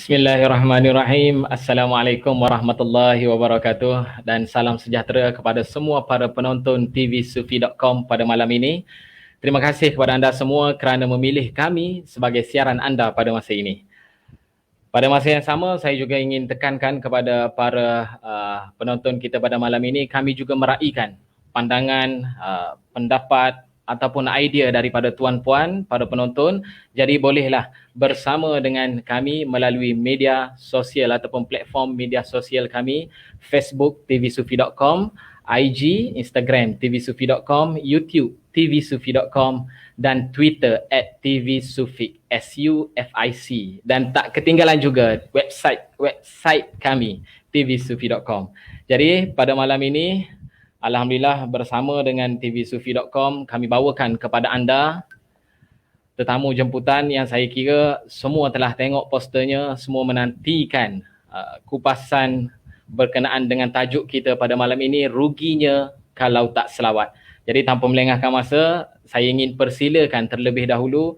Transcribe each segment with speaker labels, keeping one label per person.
Speaker 1: Bismillahirrahmanirrahim. Assalamualaikum warahmatullahi wabarakatuh dan salam sejahtera kepada semua para penonton tvsufi.com pada malam ini. Terima kasih kepada anda semua kerana memilih kami sebagai siaran anda pada masa ini. Pada masa yang sama, saya juga ingin tekankan kepada para penonton kita pada malam ini, kami juga meraihkan pandangan, pendapat ataupun idea daripada tuan-puan, para penonton. Jadi bolehlah bersama dengan kami melalui media sosial ataupun platform media sosial kami, Facebook tvsufi.com, IG, Instagram tvsufi.com, YouTube tvsufi.com dan Twitter @tvsufi, SUFIC. Dan tak ketinggalan juga website kami, tvsufi.com. Jadi pada malam ini, alhamdulillah bersama dengan tvsufi.com, kami bawakan kepada anda tetamu jemputan yang saya kira semua telah tengok posternya, semua menantikan kupasan berkenaan dengan tajuk kita pada malam ini, ruginya kalau tak selawat. Jadi tanpa melengahkan masa, saya ingin persilakan terlebih dahulu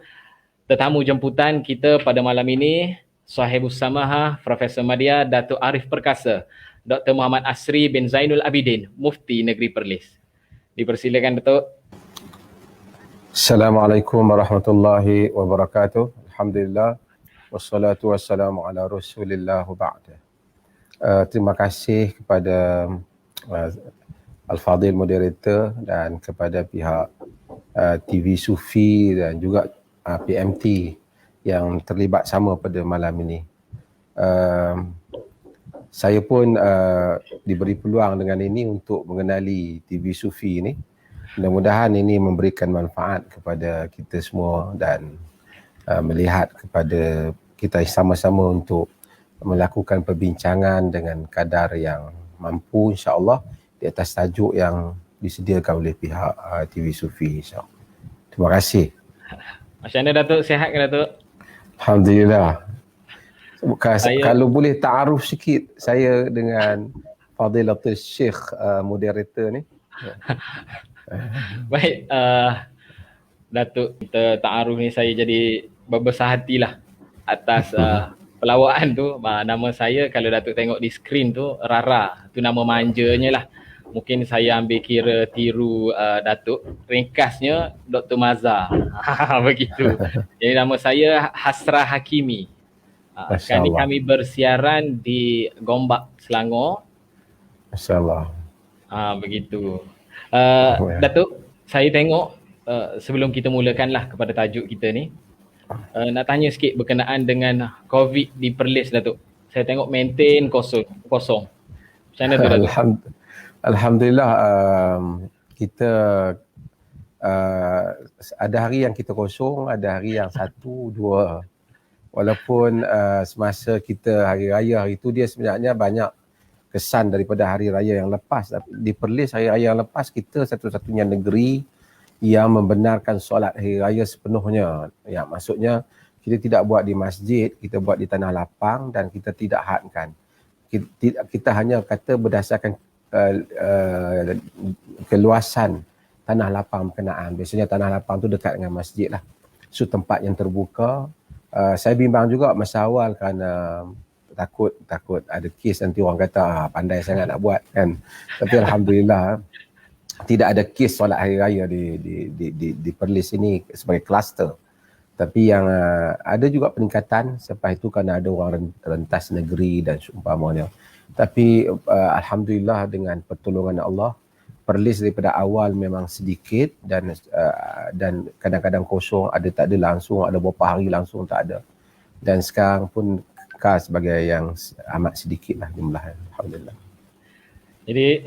Speaker 1: tetamu jemputan kita pada malam ini, Sahibus Samahah, Profesor Madya, Datuk Arif Perkasa, Dr. Muhammad Asri bin Zainul Abidin, Mufti Negeri Perlis. Dipersilakan Datuk.
Speaker 2: Assalamualaikum warahmatullahi wabarakatuh. Alhamdulillah. Wassalatu wassalamu ala rasulillah ba'da. Terima kasih kepada Al-Fadhil Moderator dan kepada pihak TV Sufi dan juga PMT yang terlibat sama pada malam ini. Saya pun diberi peluang dengan ini untuk mengenali TV Sufi ini. Mudah-mudahan ini memberikan manfaat kepada kita semua dan melihat kepada kita sama-sama untuk melakukan perbincangan dengan kadar yang mampu, insya-Allah, di atas tajuk yang disediakan oleh pihak TV Sufi, insya-Allah. Terima kasih.
Speaker 1: Macam mana Datuk? Sihat ke Datuk?
Speaker 2: Alhamdulillah. Kalau boleh ta'aruf sikit saya dengan Fadilatul Syekh moderator ni.
Speaker 1: Baik, Datuk, kita ta'aruf ni saya jadi berbesar hatilah atas pelawaan tu. Nama saya kalau Datuk tengok di skrin tu, Rara, tu nama manjanya lah. Mungkin saya ambil kira tiru Datuk. Ringkasnya Dr. Mazhar. Begitu. Jadi nama saya Hasrah Hakimi. Sekarang ni kami bersiaran di Gombak, Selangor.
Speaker 2: Masya-Allah.
Speaker 1: Begitu. Datuk, saya tengok sebelum kita mulakanlah kepada tajuk kita ni, nak tanya sikit berkenaan dengan COVID di Perlis, Datuk. Saya tengok maintain kosong. Macam mana tu, Datuk?
Speaker 2: Alhamdulillah, kita ada hari yang kita kosong, ada hari yang 1, 2. Walaupun semasa kita hari raya hari itu dia sebenarnya banyak kesan daripada hari raya yang lepas. Di Perlis hari raya yang lepas kita satu-satunya negeri yang membenarkan solat hari raya sepenuhnya. Ya, maksudnya kita tidak buat di masjid, kita buat di tanah lapang dan kita tidak hadkan. Kita hanya kata berdasarkan keluasan tanah lapang berkenaan. Biasanya tanah lapang tu dekat dengan masjid lah. So tempat yang terbuka. Saya bimbang juga masa awal kerana takut ada kes nanti orang kata pandai sangat nak buat kan. Tapi alhamdulillah tidak ada kes solat hari raya di Perlis ini sebagai kluster. Tapi yang ada juga peningkatan selepas itu kerana ada orang rentas negeri dan seumpamanya. Tapi alhamdulillah dengan pertolongan Allah, Perlis daripada awal memang sedikit dan kadang-kadang kosong, ada tak ada langsung, ada beberapa hari langsung tak ada. Dan sekarang pun sebagai yang amat sedikit lah jumlah. Alhamdulillah.
Speaker 1: Jadi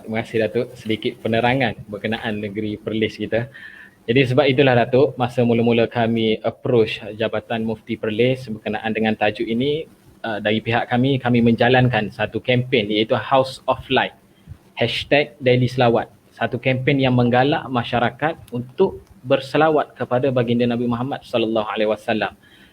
Speaker 1: terima kasih Datuk, sedikit penerangan berkenaan negeri Perlis kita. Jadi sebab itulah Datuk, masa mula-mula kami approach Jabatan Mufti Perlis berkenaan dengan tajuk ini, dari pihak kami menjalankan satu kempen iaitu House of Light, #Daily Selawat. Satu kempen yang menggalak masyarakat untuk berselawat kepada baginda Nabi Muhammad SAW.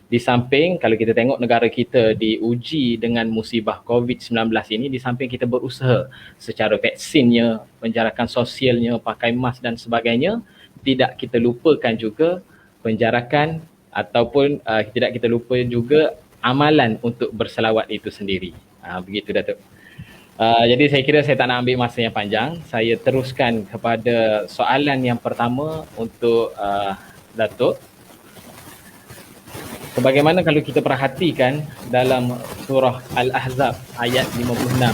Speaker 1: Di samping kalau kita tengok negara kita diuji dengan musibah COVID-19 ini, di samping kita berusaha secara vaksinnya, penjarakan sosialnya, pakai mask dan sebagainya, tidak kita lupakan juga penjarakan ataupun tidak kita lupa juga amalan untuk berselawat itu sendiri. Begitu Datuk. Jadi saya kira saya tak nak ambil masa yang panjang. Saya teruskan kepada soalan yang pertama untuk Datuk. Sebagaimana kalau kita perhatikan dalam surah Al-Ahzab ayat 56.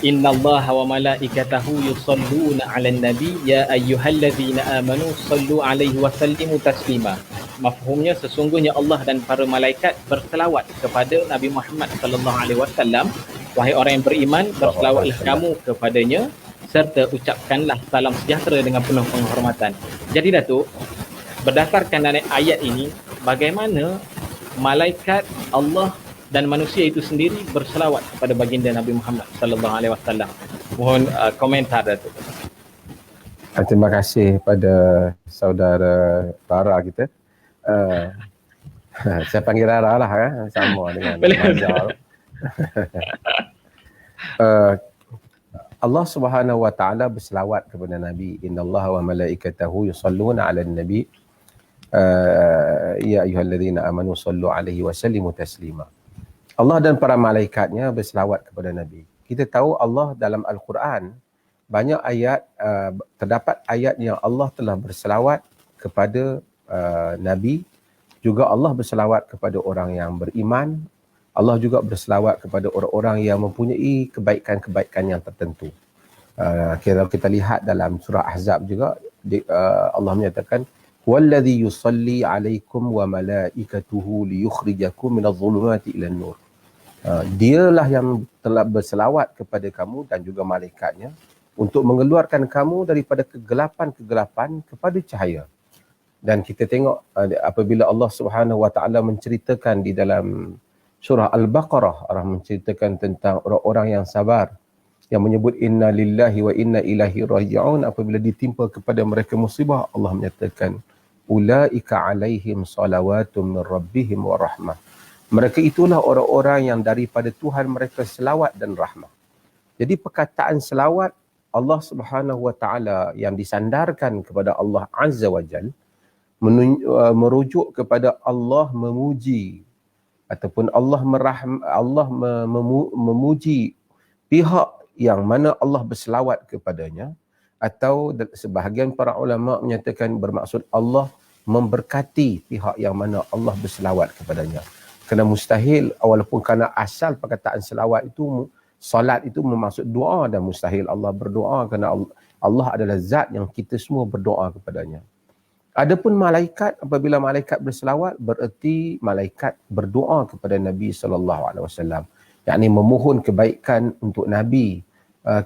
Speaker 1: Innallaha wa malaikatahu yusalluna 'alan nabi ya ayyuhallazina amanu sallu 'alaihi wa sallimu taslima. Mafhumnya sesungguhnya Allah dan para malaikat berselawat kepada Nabi Muhammad sallallahu alaihi wasallam. Wahai orang yang beriman, berselawatlah kamu kepadanya serta ucapkanlah salam sejahtera dengan penuh penghormatan. Jadi Datuk, berdasarkan ayat ini, bagaimana malaikat Allah dan manusia itu sendiri berselawat kepada baginda Nabi Muhammad sallallahu alaihi wasallam. Mohon komentar Datuk.
Speaker 2: Terima kasih pada saudara Rara kita. Saya panggil Rara lah sama dengan Mazhar. Allah Subhanahu wa taala berselawat kepada Nabi. Innallaha wa malaikatahu yusalluna 'alan nabi ya ayyuhallazina amanu sallu 'alaihi wa sallimu taslima. Allah dan para malaikatnya berselawat kepada Nabi. Kita tahu Allah dalam Al-Quran banyak ayat, terdapat ayat yang Allah telah berselawat kepada Nabi. Juga Allah berselawat kepada orang yang beriman. Allah juga berselawat kepada orang-orang yang mempunyai kebaikan-kebaikan yang tertentu. Kalau kita lihat dalam surah Ahzab juga, Allah menyatakan, "Wallazi yusalli 'alaikum wa malaikatuhu liyukhrijakum minadh-dhulumati ilan nur." Dialah yang telah berselawat kepada kamu dan juga malaikatnya untuk mengeluarkan kamu daripada kegelapan-kegelapan kepada cahaya. Dan kita tengok apabila Allah Subhanahu wa taala menceritakan di dalam surah Al-Baqarah, Allah menceritakan tentang orang-orang yang sabar, yang menyebut inna lillahi wa inna ilaihi raji'un. Apabila ditimpa kepada mereka musibah, Allah menyatakan ulaika alaihim salawatun min rabbihim wa rahmah. Mereka itulah orang-orang yang daripada Tuhan mereka selawat dan rahmah. Jadi perkataan selawat Allah Subhanahu wa taala yang disandarkan kepada Allah Azza wa Jal merujuk kepada Allah memuji ataupun Allah memuji pihak yang mana Allah berselawat kepadanya, atau sebahagian para ulama menyatakan bermaksud Allah memberkati pihak yang mana Allah berselawat kepadanya. Kerana mustahil, walaupun kerana asal perkataan selawat itu, salat itu bermaksud doa, dan mustahil Allah berdoa kerana Allah adalah zat yang kita semua berdoa kepadanya. Adapun malaikat, apabila malaikat berselawat, bererti malaikat berdoa kepada Nabi SAW. Yakni memohon kebaikan untuk Nabi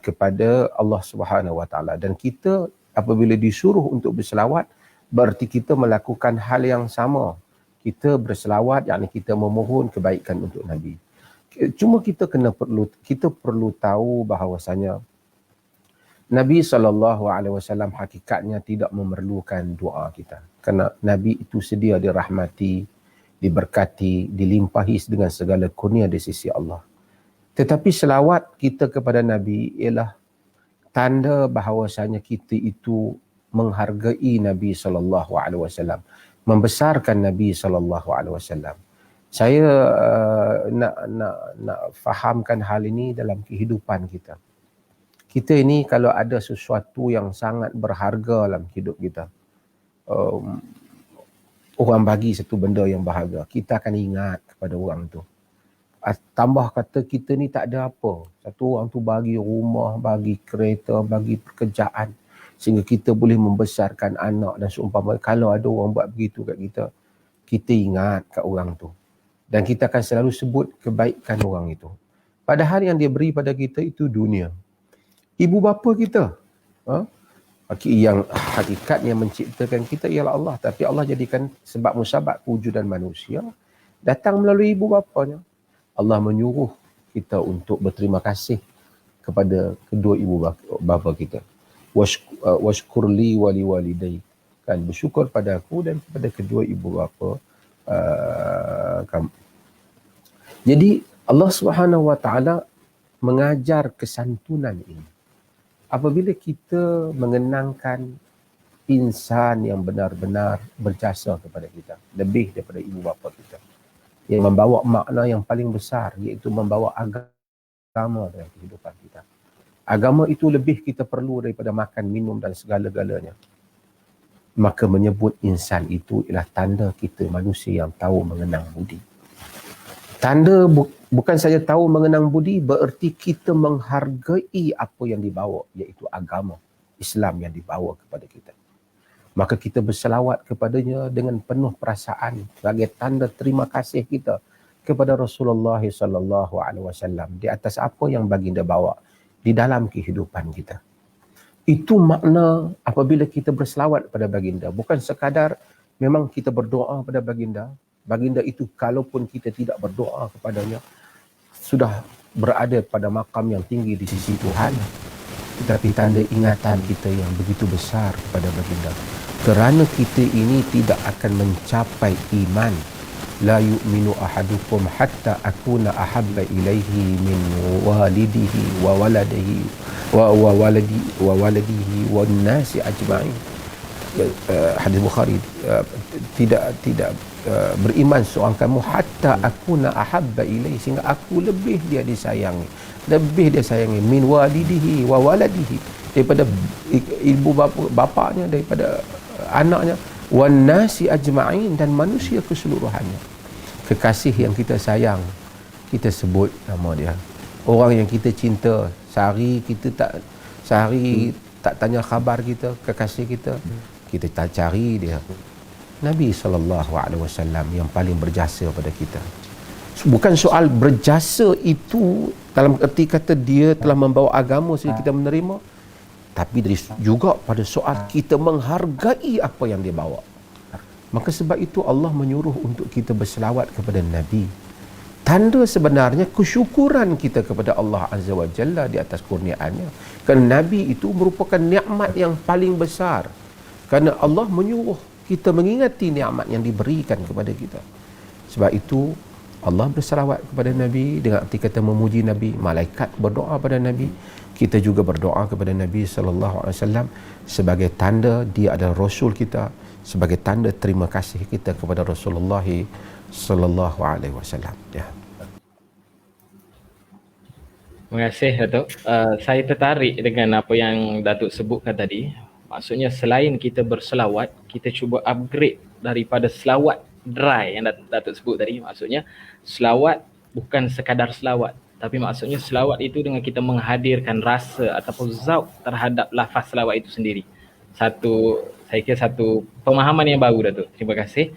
Speaker 2: kepada Allah Subhanahu Wa Taala. Dan kita apabila disuruh untuk berselawat, bererti kita melakukan hal yang sama. Kita berselawat, yakni kita memohon kebaikan untuk Nabi. Cuma kita perlu tahu bahawasanya Nabi SAW hakikatnya tidak memerlukan doa kita. Kerana Nabi itu sedia dirahmati, diberkati, dilimpahi dengan segala kurnia di sisi Allah. Tetapi selawat kita kepada Nabi ialah tanda bahawasanya kita itu menghargai Nabi SAW, membesarkan Nabi SAW. Saya nak fahamkan hal ini dalam kehidupan kita. Kita ini kalau ada sesuatu yang sangat berharga dalam hidup kita, orang bagi satu benda yang berharga, kita akan ingat kepada orang tu. Tambah kata kita ni tak ada apa, satu orang tu bagi rumah, bagi kereta, bagi pekerjaan, sehingga kita boleh membesarkan anak dan seumpama. Kalau ada orang buat begitu kat kita, kita ingat kat orang tu. Dan kita akan selalu sebut kebaikan orang itu. Padahal yang dia beri pada kita itu dunia. Ibu bapa kita, yang hakikatnya menciptakan kita ialah Allah. Tapi Allah jadikan sebab musabab kewujudan manusia datang melalui ibu bapanya. Allah menyuruh kita untuk berterima kasih kepada kedua ibu bapa kita. Washkurli wali walidai, kan, bersyukur pada aku dan kepada kedua ibu bapa kamu. Jadi Allah Subhanahu wa taala mengajar kesantunan ini. Apabila kita mengenangkan insan yang benar-benar berjasa kepada kita, lebih daripada ibu bapa kita. yang membawa makna yang paling besar, iaitu membawa agama dalam kehidupan kita. Agama itu lebih kita perlu daripada makan, minum dan segala-galanya. Maka menyebut insan itu ialah tanda kita manusia yang tahu mengenang budi. Tanda bukan saja tahu mengenang budi, bererti kita menghargai apa yang dibawa, iaitu agama Islam yang dibawa kepada kita. Maka kita berselawat kepadanya dengan penuh perasaan sebagai tanda terima kasih kita kepada Rasulullah sallallahu alaihi wasallam di atas apa yang baginda bawa di dalam kehidupan kita. Itu makna apabila kita berselawat pada baginda, bukan sekadar memang kita berdoa pada baginda. Baginda itu kalaupun kita tidak berdoa kepadanya sudah berada pada makam yang tinggi di sisi Tuhan. Tetapi tanda ingatan kita yang begitu besar kepada baginda. Kerana kita ini tidak akan mencapai iman. La yu'minu ahadukum hatta akuna ahabba ilaihi min walidihi wa waladihi wa waladihi wan nasi ajma'in. Hadis Bukhari, tidak beriman seorang kamu hatta akuna ahabba ilaihi, sehingga aku lebih dia disayangi min walidihi wa waladihi, daripada ibu bapanya, daripada anaknya, wan nasi ajma'in, dan manusia keseluruhannya. Kekasih yang kita sayang, kita sebut nama dia. Orang yang kita cinta, sehari tak tanya khabar kita, kekasih kita tak cari dia. Nabi SAW yang paling berjasa pada kita. Bukan soal berjasa itu dalam erti kata dia telah membawa agama sehingga kita menerima, tapi juga pada soal kita menghargai apa yang dia bawa. Maka sebab itu Allah menyuruh untuk kita berselawat kepada Nabi. Tanda sebenarnya kesyukuran kita kepada Allah Azza wa Jalla di atas kurniaannya. Kerana Nabi itu merupakan nikmat yang paling besar. Kerana Allah menyuruh kita mengingati nikmat yang diberikan kepada kita. Sebab itu Allah berselawat kepada Nabi dengan arti kata memuji Nabi. Malaikat berdoa pada Nabi. Kita juga berdoa kepada Nabi SAW sebagai tanda dia adalah Rasul kita, sebagai tanda terima kasih kita kepada Rasulullah SAW. Ya.
Speaker 1: Terima kasih Datuk. Saya tertarik dengan apa yang Datuk sebutkan tadi. Maksudnya selain kita berselawat, kita cuba upgrade daripada selawat dry yang Datuk sebut tadi. Maksudnya selawat bukan sekadar selawat, tapi maksudnya selawat itu dengan kita menghadirkan rasa ataupun zauq terhadap lafaz selawat itu sendiri. Saya kira satu pemahaman yang baru Datuk. Terima kasih.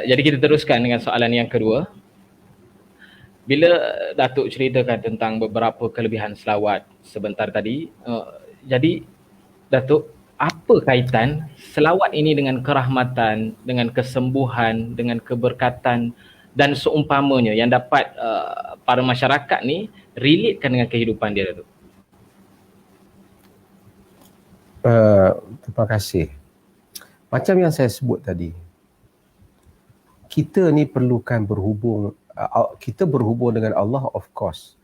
Speaker 1: Jadi kita teruskan dengan soalan yang kedua. Bila Datuk ceritakan tentang beberapa kelebihan selawat sebentar tadi, jadi Datuk, apa kaitan selawat ini dengan kerahmatan, dengan kesembuhan, dengan keberkatan dan seumpamanya yang dapat para masyarakat ni relatekan dengan kehidupan dia, Datuk?
Speaker 2: Terima kasih. Macam yang saya sebut tadi, kita ni perlukan kita berhubung dengan Allah, of course.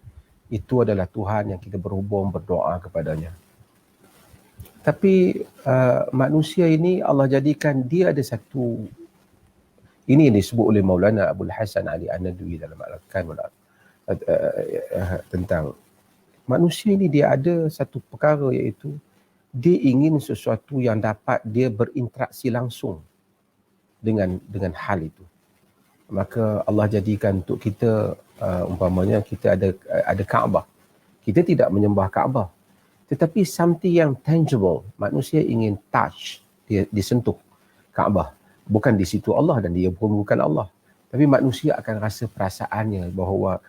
Speaker 2: Itu adalah Tuhan yang kita berhubung, berdoa kepadanya. Tapi manusia ini Allah jadikan dia ada satu, ini yang disebut oleh Maulana Abdul Hasan Ali An-Nadwi dalam Al-Kamil tentang manusia ini, dia ada satu perkara, iaitu dia ingin sesuatu yang dapat dia berinteraksi langsung dengan hal itu. Maka Allah jadikan untuk kita, umpamanya kita ada Kaabah. Kita tidak menyembah Kaabah, tetapi something yang tangible. Manusia ingin touch, dia disentuh Kaabah. Bukan di situ Allah dan dia pun bukan Allah. Tapi manusia akan rasa perasaannya bahawa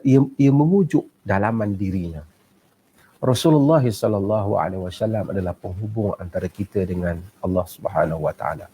Speaker 2: ia memujuk dalaman dirinya. Rasulullah SAW adalah penghubung antara kita dengan Allah Subhanahu Wa Taala.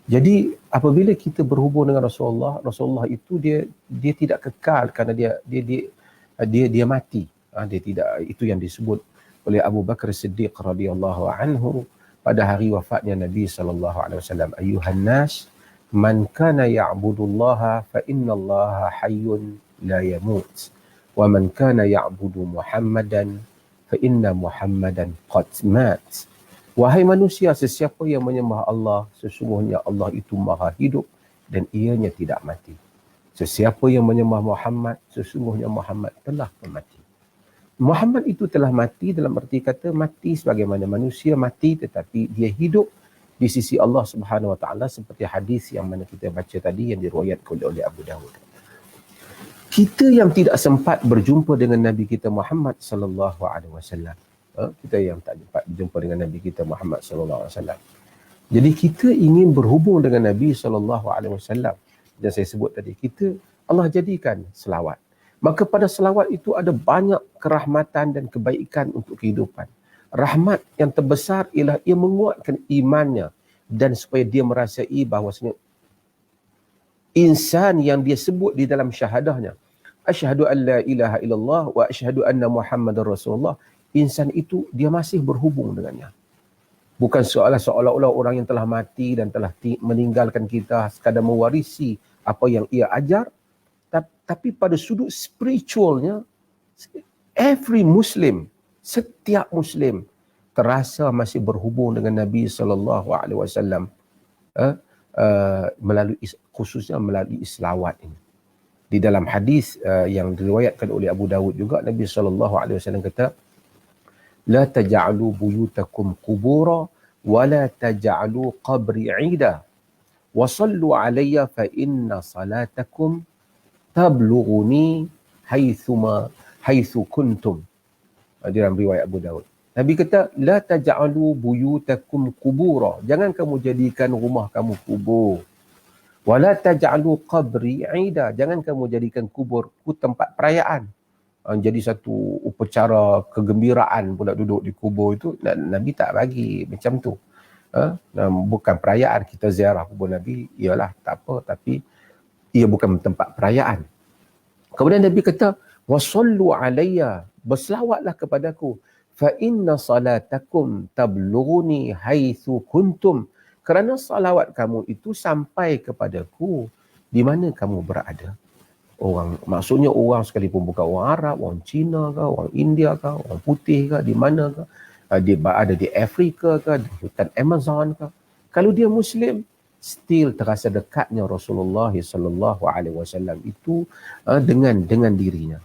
Speaker 2: Jadi apabila kita berhubung dengan Rasulullah itu dia tidak kekal kerana dia mati. Dia tidak, itu yang disebut oleh Abu Bakar Siddiq radhiyallahu anhu pada hari wafatnya Nabi sallallahu alaihi wasallam, ayuhan nas man kana ya'budullaha fa innallaha hayyun la yamut wa man kana ya'budu Muhammadan fa inna Muhammadan qad mat. Wahai manusia, sesiapa yang menyembah Allah, sesungguhnya Allah itu maha hidup dan ianya tidak mati. Sesiapa yang menyembah Muhammad, sesungguhnya Muhammad telah mati. Muhammad itu telah mati dalam arti kata mati sebagaimana manusia mati, tetapi dia hidup di sisi Allah Subhanahu Wa Taala seperti hadis yang mana kita baca tadi yang diriwayatkan oleh Abu Dawud. Kita yang tidak sempat berjumpa dengan Nabi kita Muhammad sallallahu alaihi wasallam. Kita yang tak sempat berjumpa dengan Nabi kita Muhammad sallallahu alaihi wasallam. Jadi kita ingin berhubung dengan Nabi sallallahu alaihi wasallam. Dan saya sebut tadi, kita Allah jadikan selawat. Maka pada selawat itu ada banyak kerahmatan dan kebaikan untuk kehidupan. Rahmat yang terbesar ialah ia menguatkan imannya dan supaya dia merasai bahawasanya insan yang dia sebut di dalam syahadahnya, asyhadu an la ilaha illallah wa asyhadu anna Muhammadar Rasulullah, insan itu dia masih berhubung dengannya. Bukan seolah-olah orang yang telah mati dan telah meninggalkan kita sekadar mewarisi apa yang ia ajar, tapi pada sudut spiritualnya, every Muslim, setiap Muslim terasa masih berhubung dengan Nabi SAW melalui, khususnya melalui selawat ini. Di dalam hadis yang diriwayatkan oleh Abu Dawud juga, Nabi SAW kata, la taj'alu buyutakum qubura wa la taj'alu qabri 'ida wa sallu 'alayya fa inna salatakum tablughuni haitsu kuntum. Di dalam riwayat Abu Dawud, Nabi kata, la taj'alu buyutakum qubura, jangan kamu jadikan rumah kamu kubur. Wala taj'alu qabri 'ida, jangan kamu jadikan kuburku tempat perayaan. Jadi satu upacara kegembiraan pula duduk di kubur itu, Nabi tak bagi macam tu. Bukan perayaan kita ziarah kubur Nabi, iyalah tak apa, tapi ia bukan tempat perayaan. Kemudian Nabi kata, wasallu alayya, berselawatlah kepadaku, fa inna salatakum tablughuni haitsu kuntum, kerana salawat kamu itu sampai kepadaku di mana kamu berada. Orang, maksudnya orang sekalipun bukan orang Arab, orang Cina ke, orang India ke, orang putih ke, di mana ke, dia ada di Afrika ke, di hutan Amazon ke, kalau dia Muslim, still terasa dekatnya Rasulullah sallallahu alaihi wasallam itu dengan dirinya.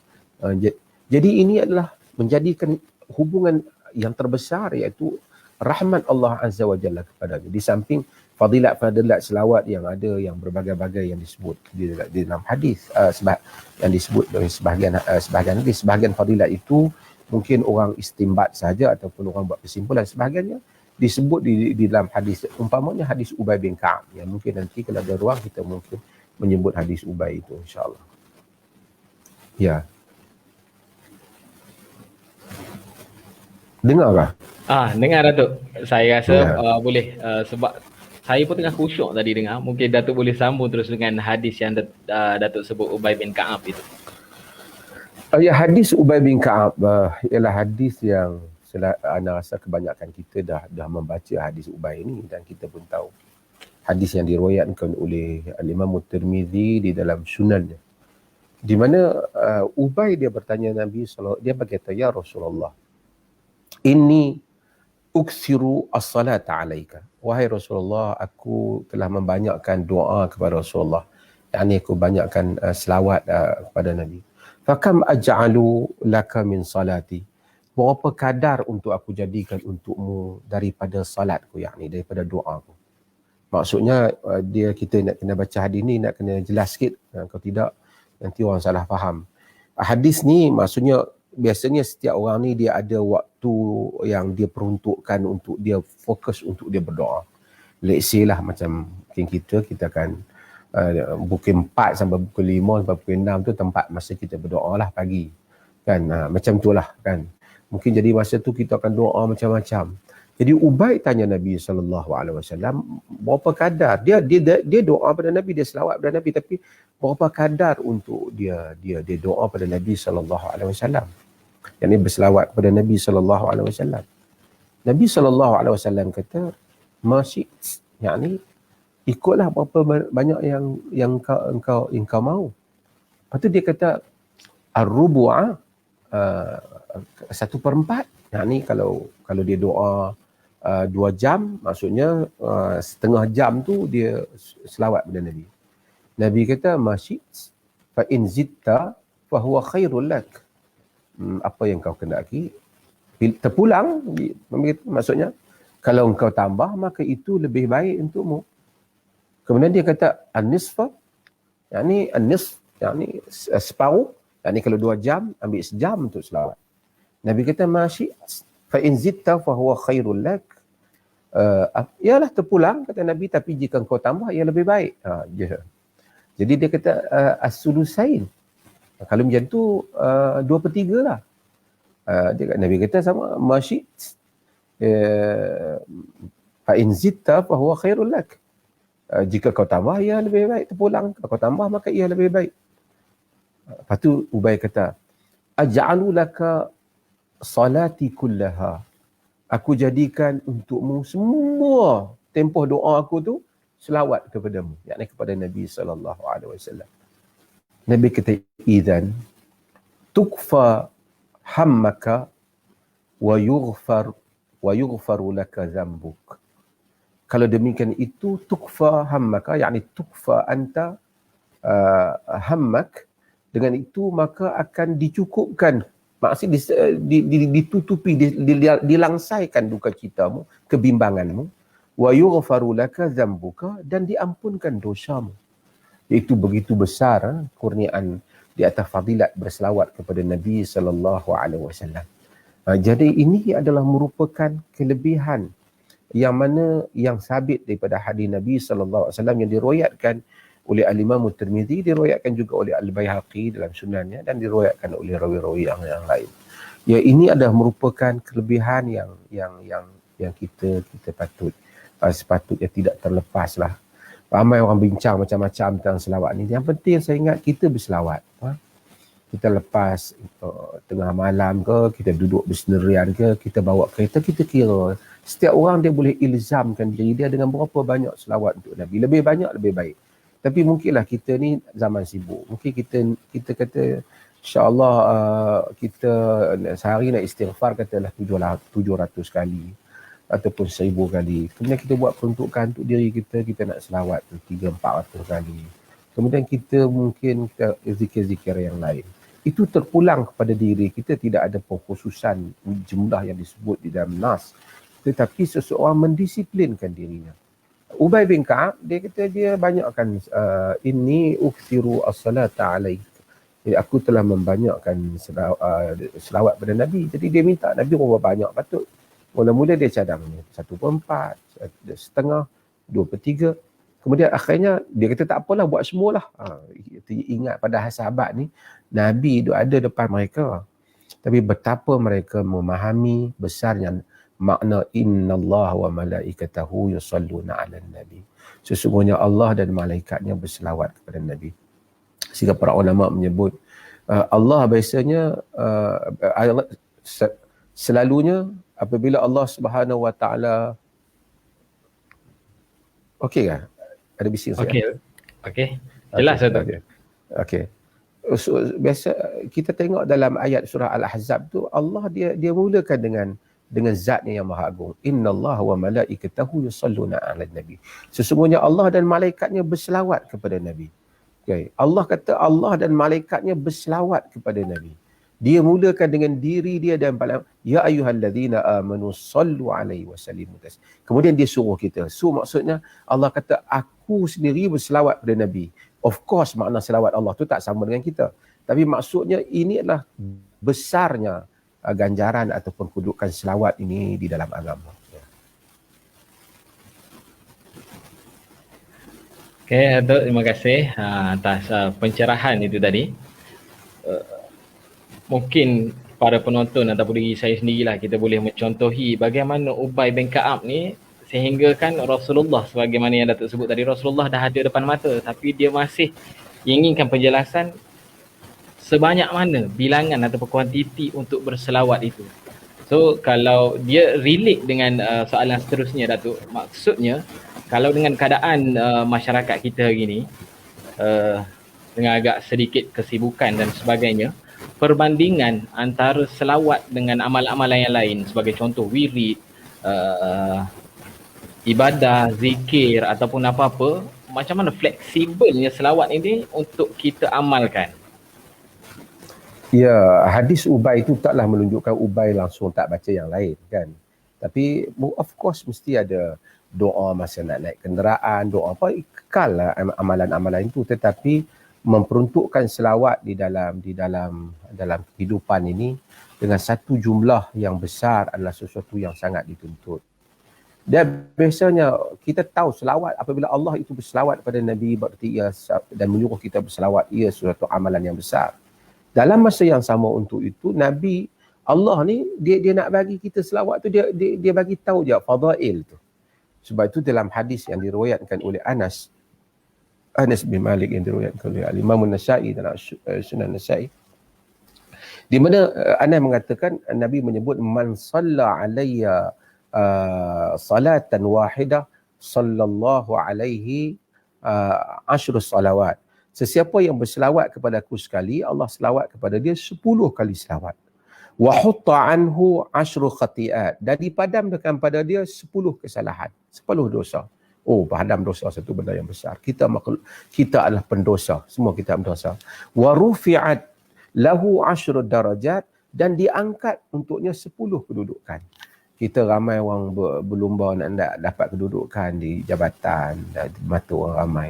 Speaker 2: Jadi ini adalah menjadikan hubungan yang terbesar, iaitu rahmat Allah Azza wa Jalla kepadanya. Di samping fadilat-fadilat selawat yang ada, yang berbagai-bagai yang disebut di dalam hadis, yang disebut oleh sebahagian hadis, sebahagian fadilat itu mungkin orang istimbat saja ataupun orang buat kesimpulan, sebahagiannya disebut di dalam hadis, umpamanya hadis Ubay bin Ka'ab, yang mungkin nanti kalau ada ruang kita mungkin menyebut hadis Ubay itu, insya-Allah. Ya. Dengar kah?
Speaker 1: Dengar Datuk. Saya rasa boleh, sebab saya pun tengah khusyuk tadi dengar. Mungkin Datuk boleh sambung terus dengan hadis yang Datuk sebut Ubay bin Ka'ab itu.
Speaker 2: Ya, hadis Ubay bin Ka'ab ialah hadis yang ana rasa kebanyakan kita dah membaca hadis Ubay ini, dan kita pun tahu hadis yang diriwayatkan oleh Imam Tirmizi di dalam sunannya, di mana Ubay dia bertanya Nabi sallallahu, dia berkata, ya Rasulullah, inni uksiru as-salata alaika, wahai Rasulullah, aku telah membanyakkan doa kepada Rasulullah, yakni aku banyakkan selawat kepada Nabi. Fakam aj'alu laka min salati, berapa kadar untuk aku jadikan untukmu daripada salatku, yakni daripada doaku. Maksudnya kita nak kena baca hadis ni, nak kena jelas sikit, kalau tidak nanti orang salah faham. Hadis ni maksudnya biasanya setiap orang ni dia ada waktu yang dia peruntukkan untuk dia fokus untuk dia berdoa. Let's say lah macam mungkin kita akan pukul 4 sampai pukul 5 sampai pukul 6 tu tempat masa kita berdoa lah pagi. Kan macam tu lah kan. Mungkin jadi masa tu kita akan doa macam-macam. Jadi Ubay tanya Nabi SAW, berapa kadar dia doa pada Nabi, dia selawat pada Nabi, tapi berapa kadar untuk dia doa pada Nabi SAW. Yang ni berselawat pada Nabi SAW. Nabi SAW kata, masih, yakni ikutlah berapa banyak yang engkau mau. Lepas tu dia kata ar-rubu'a, 1/4. Yakni kalau dia doa 2 jam, maksudnya setengah jam tu dia selawat pada Nabi. Nabi kata masih, fa in zitta fa huwa khairul lak. Apa yang kau kendaki terpulang, maksudnya kalau engkau tambah maka itu lebih baik untukmu. Kemudian dia kata an-nisfa, yakni an-nisf, yakni separuh, yakni kalau 2 jam ambil sejam untuk selawat. Nabi kata masyi fa in zitta fa huwa khairul lak. Ialah terpulang kata Nabi, tapi jika engkau tambah ia lebih baik. Jadi dia kata as-sulusain. Kalau macam tu 2/3 lah. Nabi kata sama masyi fa in zitta fa huwa khairul lak. Jika kau tambah ia lebih baik, terpulang. Kalau kau tambah maka ia lebih baik. Lepas tu Ubay kata aj'alu laka salati kullaha. Aku jadikan untukmu semua tempoh doa aku tu selawat kepadamu, yakni kepada Nabi sallallahu alaihi wasallam. Nabi kata idzan tukfa hammaka wa yughfaru laka dzambuk. Kalau demikian itu tukfa hammaka, yakni tukfa anta hammak, dengan itu maka akan dicukupkan, maksudnya ditutupi, dilangsaikan duka citamu, kebimbanganmu, wa yughfaru laka dzambuka, dan diampunkan dosamu. Itu begitu besar kurniaan di atas fadilat berselawat kepada Nabi sallallahu alaihi wasallam. Jadi ini adalah merupakan kelebihan yang mana yang sabit daripada hadis Nabi sallallahu alaihi wasallam yang diriwayatkan oleh Al-Imam Tirmizi, diriwayatkan juga oleh Al-Baihaqi dalam sunannya, dan diriwayatkan oleh rawi-rawi yang lain. Ya, ini adalah merupakan kelebihan yang kita sepatutnya tidak terlepas lah. Ramai orang bincang macam-macam tentang selawat ni. Yang penting saya ingat kita berselawat. Kita lepas tengah malam ke, kita duduk bersendirian ke, kita bawa kereta, kita kira. Setiap orang dia boleh ilzamkan diri dia dengan berapa banyak selawat untuk Nabi. Lebih banyak, lebih baik. Tapi mungkinlah kita ni zaman sibuk. Mungkin kita kata, insyaAllah kita sehari nak istighfar katalah 700 kali. Ataupun 1000 kali. Kemudian kita buat peruntukan untuk diri kita, kita nak selawat 300-400 kali. Kemudian kita mungkin zikir-zikir yang lain. Itu terpulang kepada diri kita, tidak ada pengkhususan jumlah yang disebut di dalam nas. Tetapi seseorang mendisiplinkan dirinya. Ubay bin Ka'ab, dia kata dia banyakkan inni ukthiru as-salata alaik. Jadi aku telah membanyakkan selawat pada Nabi. Jadi dia minta Nabi berapa banyak patut. Mula-mula dia cadang 1/4, setengah, 2/3. Kemudian akhirnya dia kata tak apalah, buat semualah. Ingat pada sahabat ni, Nabi itu ada depan mereka. Tapi betapa mereka memahami besarnya makna innallaha wa malaikatahu yusalluna 'alan nabi. Sesungguhnya Allah dan malaikatnya berselawat kepada Nabi. Sehingga para ulama menyebut Allah biasanya selalunya apabila Allah Subhanahu wa taala, okey ke? Ada bising saya.
Speaker 1: Okey. Jelas Ustaz.
Speaker 2: Okey. Biasa kita tengok dalam ayat surah Al-Ahzab tu, Allah dia mulakan dengan zatnya yang maha agung. Innallaha wa malaikatahu yusalluna 'alan nabi. Sesungguhnya Allah dan malaikatnya berselawat kepada Nabi. Okay. Allah kata Allah dan malaikatnya berselawat kepada Nabi. Dia mulakan dengan diri dia dan ya ayyuhallazina amanu sallu alaihi wasallimu taslima. Kemudian dia suruh kita. So maksudnya Allah kata aku sendiri berselawat pada Nabi. Of course makna selawat Allah tu tak sama dengan kita. Tapi maksudnya ini adalah besarnya ganjaran ataupun kedudukan selawat ini di dalam agama.
Speaker 1: Okey, Datuk, terima kasih atas pencerahan itu tadi. Mungkin para penonton ataupun diri saya sendirilah kita boleh mencontohi bagaimana Ubay bin Ka'ab ni, sehingga kan Rasulullah sebagaimana yang Datuk sebut tadi, Rasulullah dah ada depan mata tapi dia masih inginkan penjelasan sebanyak mana bilangan ataupun kuantiti untuk berselawat itu. So kalau dia relate dengan soalan seterusnya Datuk, maksudnya kalau dengan keadaan masyarakat kita hari ni dengan agak sedikit kesibukan dan sebagainya, perbandingan antara selawat dengan amal-amalan yang lain sebagai contoh wirid, ibadah, zikir ataupun apa-apa, macam mana fleksibelnya selawat ini untuk kita amalkan?
Speaker 2: Ya, hadis Ubay itu taklah menunjukkan Ubay langsung tak baca yang lain kan. Tapi of course mesti ada doa masa nak naik kenderaan, doa apa, kekal lah amalan-amalan itu, tetapi memperuntukkan selawat di dalam kehidupan ini dengan satu jumlah yang besar adalah sesuatu yang sangat dituntut. Dan biasanya kita tahu selawat, apabila Allah itu berselawat pada Nabi berarti ia dan menyuruh kita berselawat, ia suatu amalan yang besar. Dalam masa yang sama untuk itu, Nabi Allah ni dia nak bagi kita selawat tu, dia bagi tahu je fadail tu. Sebab itu dalam hadis yang diriwayatkan oleh Anas bin Malik yang diriwayatkan oleh Imam An-Nasa'i dalam Sunan Nasa'i, di mana Anas mengatakan Nabi menyebut man salla alayya salatan wahidah sallallahu alaihi ashru salawat. Sesiapa yang berselawat kepada aku sekali, Allah selawat kepada dia 10 kali selawat. Wa hutta anhu ashru khati'at, dan dipadamkan pada dia 10 kesalahan, 10 dosa. Oh, padam dosa satu benda yang besar. Kita adalah pendosa, semua kita pendosa. Wa rufi'at lahu ashru darajat, dan diangkat untuknya 10 kedudukan. Kita ramai orang berlumba nak dapat kedudukan di jabatan, di mata orang ramai.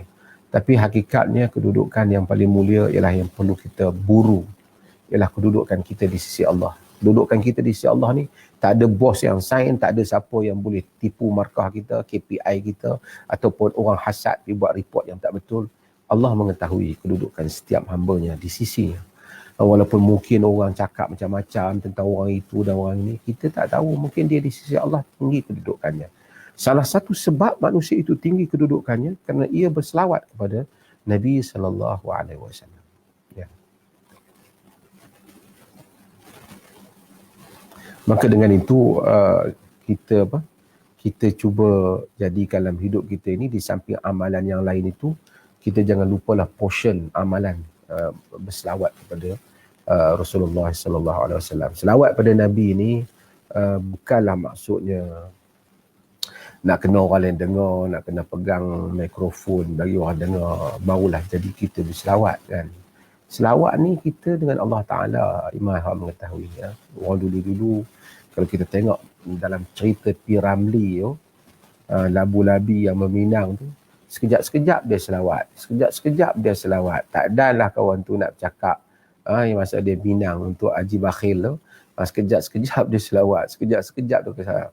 Speaker 2: Tapi hakikatnya kedudukan yang paling mulia ialah yang perlu kita buru, ialah kedudukan kita di sisi Allah. Kedudukan kita di sisi Allah ni, tak ada bos yang sign, tak ada siapa yang boleh tipu markah kita, KPI kita, ataupun orang hasad pergi buat report yang tak betul. Allah mengetahui kedudukan setiap hambanya di sisinya. Walaupun mungkin orang cakap macam-macam tentang orang itu dan orang ini, kita tak tahu, mungkin dia di sisi Allah tinggi kedudukannya. Salah satu sebab manusia itu tinggi kedudukannya kerana ia berselawat kepada Nabi SAW. Ya. Maka dengan itu kita cuba jadi dalam hidup kita ini, di samping amalan yang lain itu, kita jangan lupalah portion amalan berselawat kepada Rasulullah SAW. Selawat pada Nabi ini bukanlah maksudnya nak kena orang lain dengar, nak kena pegang mikrofon bagi orang dengar, barulah jadi kita berselawat kan. Selawat ni kita dengan Allah Ta'ala, Imam mengetahui ya. Orang dulu-dulu kalau kita tengok dalam cerita P. Ramlee tu, labu-labi yang meminang tu, sekejap-sekejap dia selawat, sekejap-sekejap dia selawat. Tak adalah kawan tu nak bercakap yang masa dia minang untuk Haji Bakhil tu, sekejap-sekejap dia selawat, sekejap-sekejap tu selawat.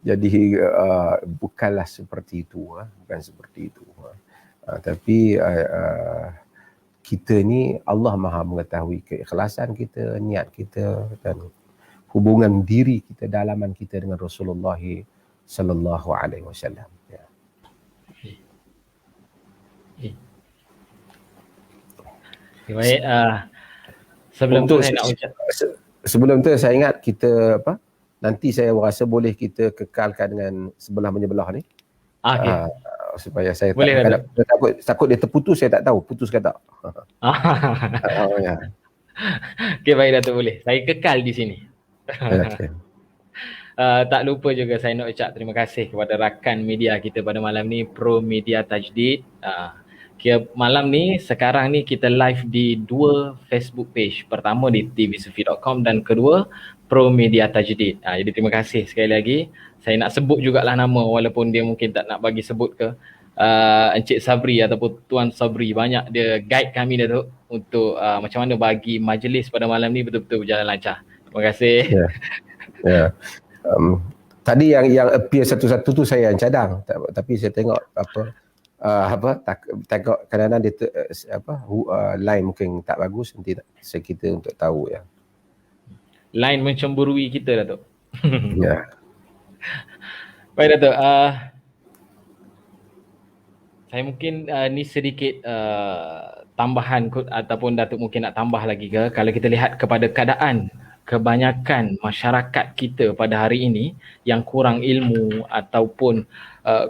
Speaker 2: Jadi bukanlah seperti itu, bukan seperti itu. Tapi kita ni Allah Maha mengetahui keikhlasan kita, niat kita dan hubungan diri kita, dalaman kita dengan Rasulullah sallallahu alaihi wasallam. Ya.
Speaker 1: Baik, sebelum tu saya nak ucap.
Speaker 2: Sebelum tu saya ingat kita nanti saya rasa boleh kita kekalkan dengan sebelah menyebelah ni.
Speaker 1: Okay.
Speaker 2: Supaya saya
Speaker 1: boleh
Speaker 2: takut dia terputus, saya tak tahu putus ke tak.
Speaker 1: Ya. Okey, baik Datuk, boleh. Saya kekal di sini.
Speaker 2: Okay.
Speaker 1: Tak lupa juga saya nak ucap terima kasih kepada rakan media kita pada malam ni, Pro Media Tajdid. Malam ni, sekarang ni kita live di 2 Facebook page. Pertama di tvsufi.com dan kedua Pro Media Tajdid. Jadi terima kasih sekali lagi. Saya nak sebut jugalah nama walaupun dia mungkin tak nak bagi sebut ke. Encik Sabri ataupun Tuan Sabri, banyak dia guide kami Datuk untuk macam mana bagi majlis pada malam ni betul-betul berjalan lancar. Terima kasih.
Speaker 2: Yeah. Tadi yang appear satu-satu tu saya yang cadang, tapi saya tengok tengok kadang-kadang dia line mungkin tak bagus, nanti kita untuk tahu ya.
Speaker 1: Line mencemburui kita Datuk.
Speaker 2: Ya.
Speaker 1: Baik Datuk, saya mungkin ni sedikit tambahan ataupun Datuk mungkin nak tambah lagi ke. Kalau kita lihat kepada keadaan kebanyakan masyarakat kita pada hari ini yang kurang ilmu ataupun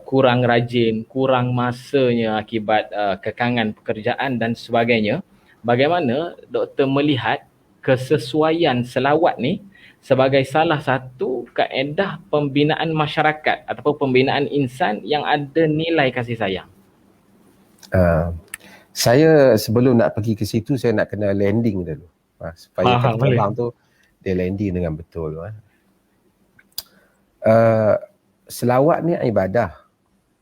Speaker 1: kurang rajin, kurang masanya akibat kekangan pekerjaan dan sebagainya, bagaimana doktor melihat kesesuaian selawat ni sebagai salah satu kaedah pembinaan masyarakat ataupun pembinaan insan yang ada nilai kasih sayang.
Speaker 2: Saya sebelum nak pergi ke situ, saya nak kena landing dulu. Supaya kapten
Speaker 1: Boleh.
Speaker 2: terbang tu dia landing dengan betul. Selawat ni ibadah.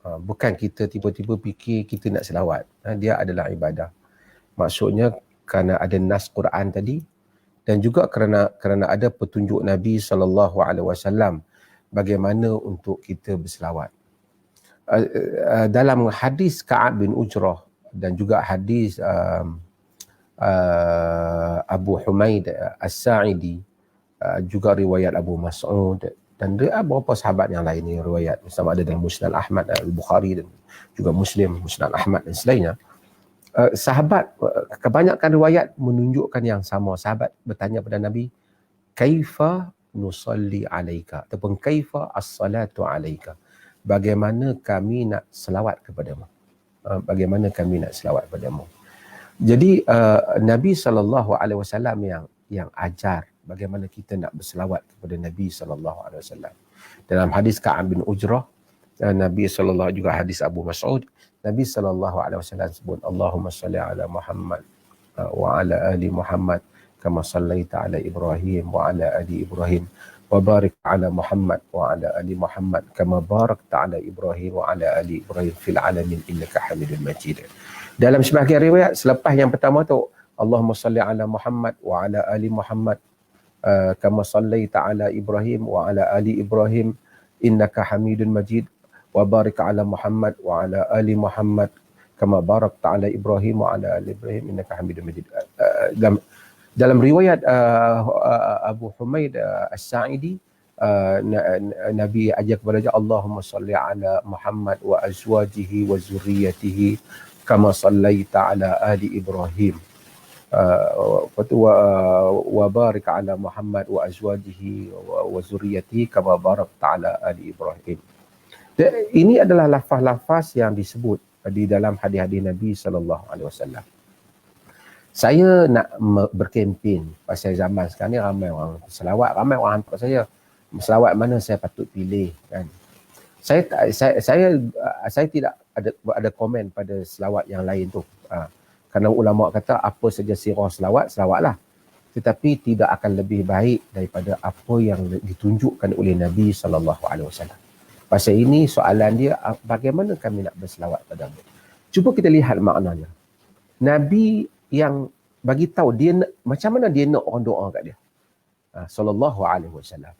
Speaker 2: Bukan kita tiba-tiba fikir kita nak selawat. Dia adalah ibadah. Maksudnya kerana ada nas Quran tadi dan juga kerana ada petunjuk Nabi SAW bagaimana untuk kita berselawat. Dalam hadis Ka'ab bin Ujrah dan juga hadis Abu Humaid As-Sa'idi, juga riwayat Abu Mas'ud dan beberapa sahabat yang lain ni riwayat, sama ada dalam Musnad Ahmad, Al-Bukhari dan juga Muslim, Musnad Ahmad dan selainnya. Sahabat, kebanyakan riwayat menunjukkan yang sama. Sahabat bertanya pada Nabi, kaifa nusalli alaika, ataupun kaifa as-salatu alaika, bagaimana kami nak selawat kepadamu, bagaimana kami nak selawat kepadamu. Jadi Nabi SAW yang ajar bagaimana kita nak berselawat kepada Nabi SAW. Dalam hadis Ka'ab bin Ujrah, Nabi SAW, juga hadis Abu Mas'ud, Nabi SAW sebut, Allahumma salli ala Muhammad wa ala ali Muhammad kama sallaita ala Ibrahim wa ala ali Ibrahim wa barik ala Muhammad wa ala ali Muhammad kama barakta ala Ibrahim wa ala ali Ibrahim fil alamin innaka Hamidul Majid. Dalam sebahagian riwayat selepas yang pertama tu, Allahumma salli ala Muhammad wa ala ali Muhammad kama sallaita ala Ibrahim wa ala ali Ibrahim innaka Hamidul Majid wa barik ala Muhammad wa ala ali Muhammad kama barakta ala Ibrahim wa ala ali Ibrahim innaka Hamidul Majid. Dalam riwayat Abu Humaid As-Sa'idi, Nabi ajak kepada dia, Allahumma salli ala Muhammad wa azwajihi wa zurriyatihi kama sallaita ala ali Ibrahim wa barik ala Muhammad wa azwajihi wa zurriyatihi kama barakta ala ali Ibrahim. Ini adalah lafaz-lafaz yang disebut di dalam hadis-hadis Nabi SAW. Saya nak berkempen pasal zaman sekarang ni ramai orang selawat, ramai orang hantar saya selawat mana saya patut pilih kan. Saya tidak ada komen pada selawat yang lain tu. Kerana ulama kata apa saja sirah selawat, selawatlah. Tetapi tidak akan lebih baik daripada apa yang ditunjukkan oleh Nabi SAW. Pasal ini soalan dia, bagaimana kami nak berselawat padamu? Cuba kita lihat maknanya. Nabi yang bagi tahu dia macam mana dia nak orang doa kat dia. Sallallahu alaihi wasallam.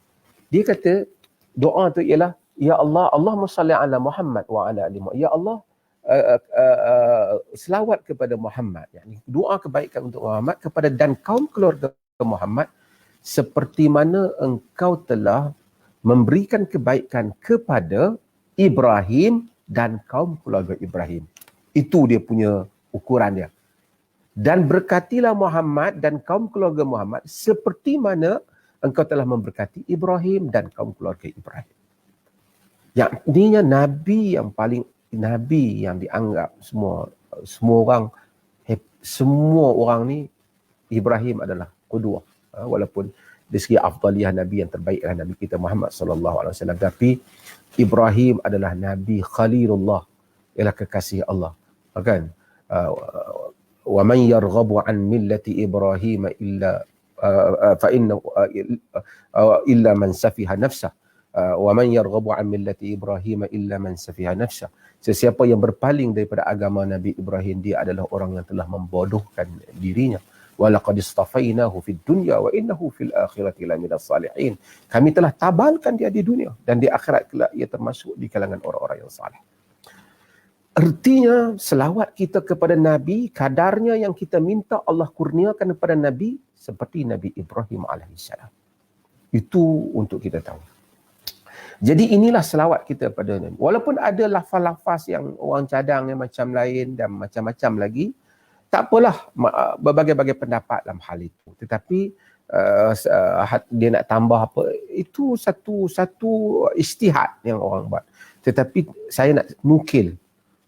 Speaker 2: Dia kata doa tu ialah, ya Allah, Allahumma salli ala Muhammad wa ala ali Muhammad. Ya Allah, selawat kepada Muhammad, yakni doa kebaikan untuk Muhammad kepada dan kaum keluarga Muhammad seperti mana engkau telah memberikan kebaikan kepada Ibrahim dan kaum keluarga Ibrahim. Itu dia punya ukuran dia. Dan berkatilah Muhammad dan kaum keluarga Muhammad seperti mana engkau telah memberkati Ibrahim dan kaum keluarga Ibrahim. Yang ininya Nabi yang paling, Nabi yang dianggap semua orang ni, Ibrahim adalah qudwah. Walaupun dari segi afdaliyah Nabi yang terbaik adalah Nabi kita Muhammad SAW. Tapi Ibrahim adalah Nabi Khalilullah, ialah kekasih Allah. Kan? Wa man yarghabu an millati Ibrahim illa fa inna illa man safiha nafsah. Wa man yarghabu an millati Ibrahim illa man safiha nafsah. Sesiapa yang berpaling daripada agama Nabi Ibrahim, dia adalah orang yang telah membodohkan dirinya. Walaqad istafainahu fid dunya wa innahu fil akhirati laminas salihin. Kami telah tabalkan dia di dunia dan di akhirat kelak ia termasuk di kalangan orang-orang yang saleh. Artinya selawat kita kepada Nabi, kadarnya yang kita minta Allah kurniakan kepada Nabi seperti Nabi Ibrahim alaihissalam. Itu untuk kita tahu. Jadi inilah selawat kita pada Nabi. Walaupun ada lafaz-lafaz yang orang cadang yang macam lain dan macam-macam lagi, tak apalah, berbagai-bagai pendapat dalam hal itu. Tetapi dia nak tambah apa, itu satu ijtihad yang orang buat. Tetapi saya nak nukil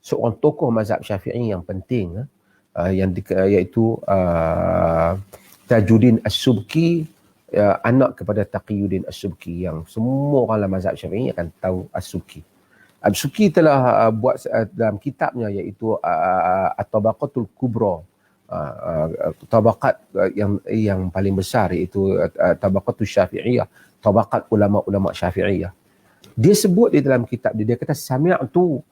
Speaker 2: seorang tokoh mazhab Syafi'i yang penting, iaitu Tajuddin As-Subki anak kepada Taqiyuddin As-Subki, yang semua orang dalam mazhab Syafi'i akan tahu As-Subki. As-Subki telah buat dalam kitabnya iaitu At-Tabaqatul Kubra, tabaqat yang paling besar, iaitu Tabaqatul Syafi'iyah, tabaqat ulama-ulama Syafi'iyah. Dia sebut di dalam kitab dia kata sami'tu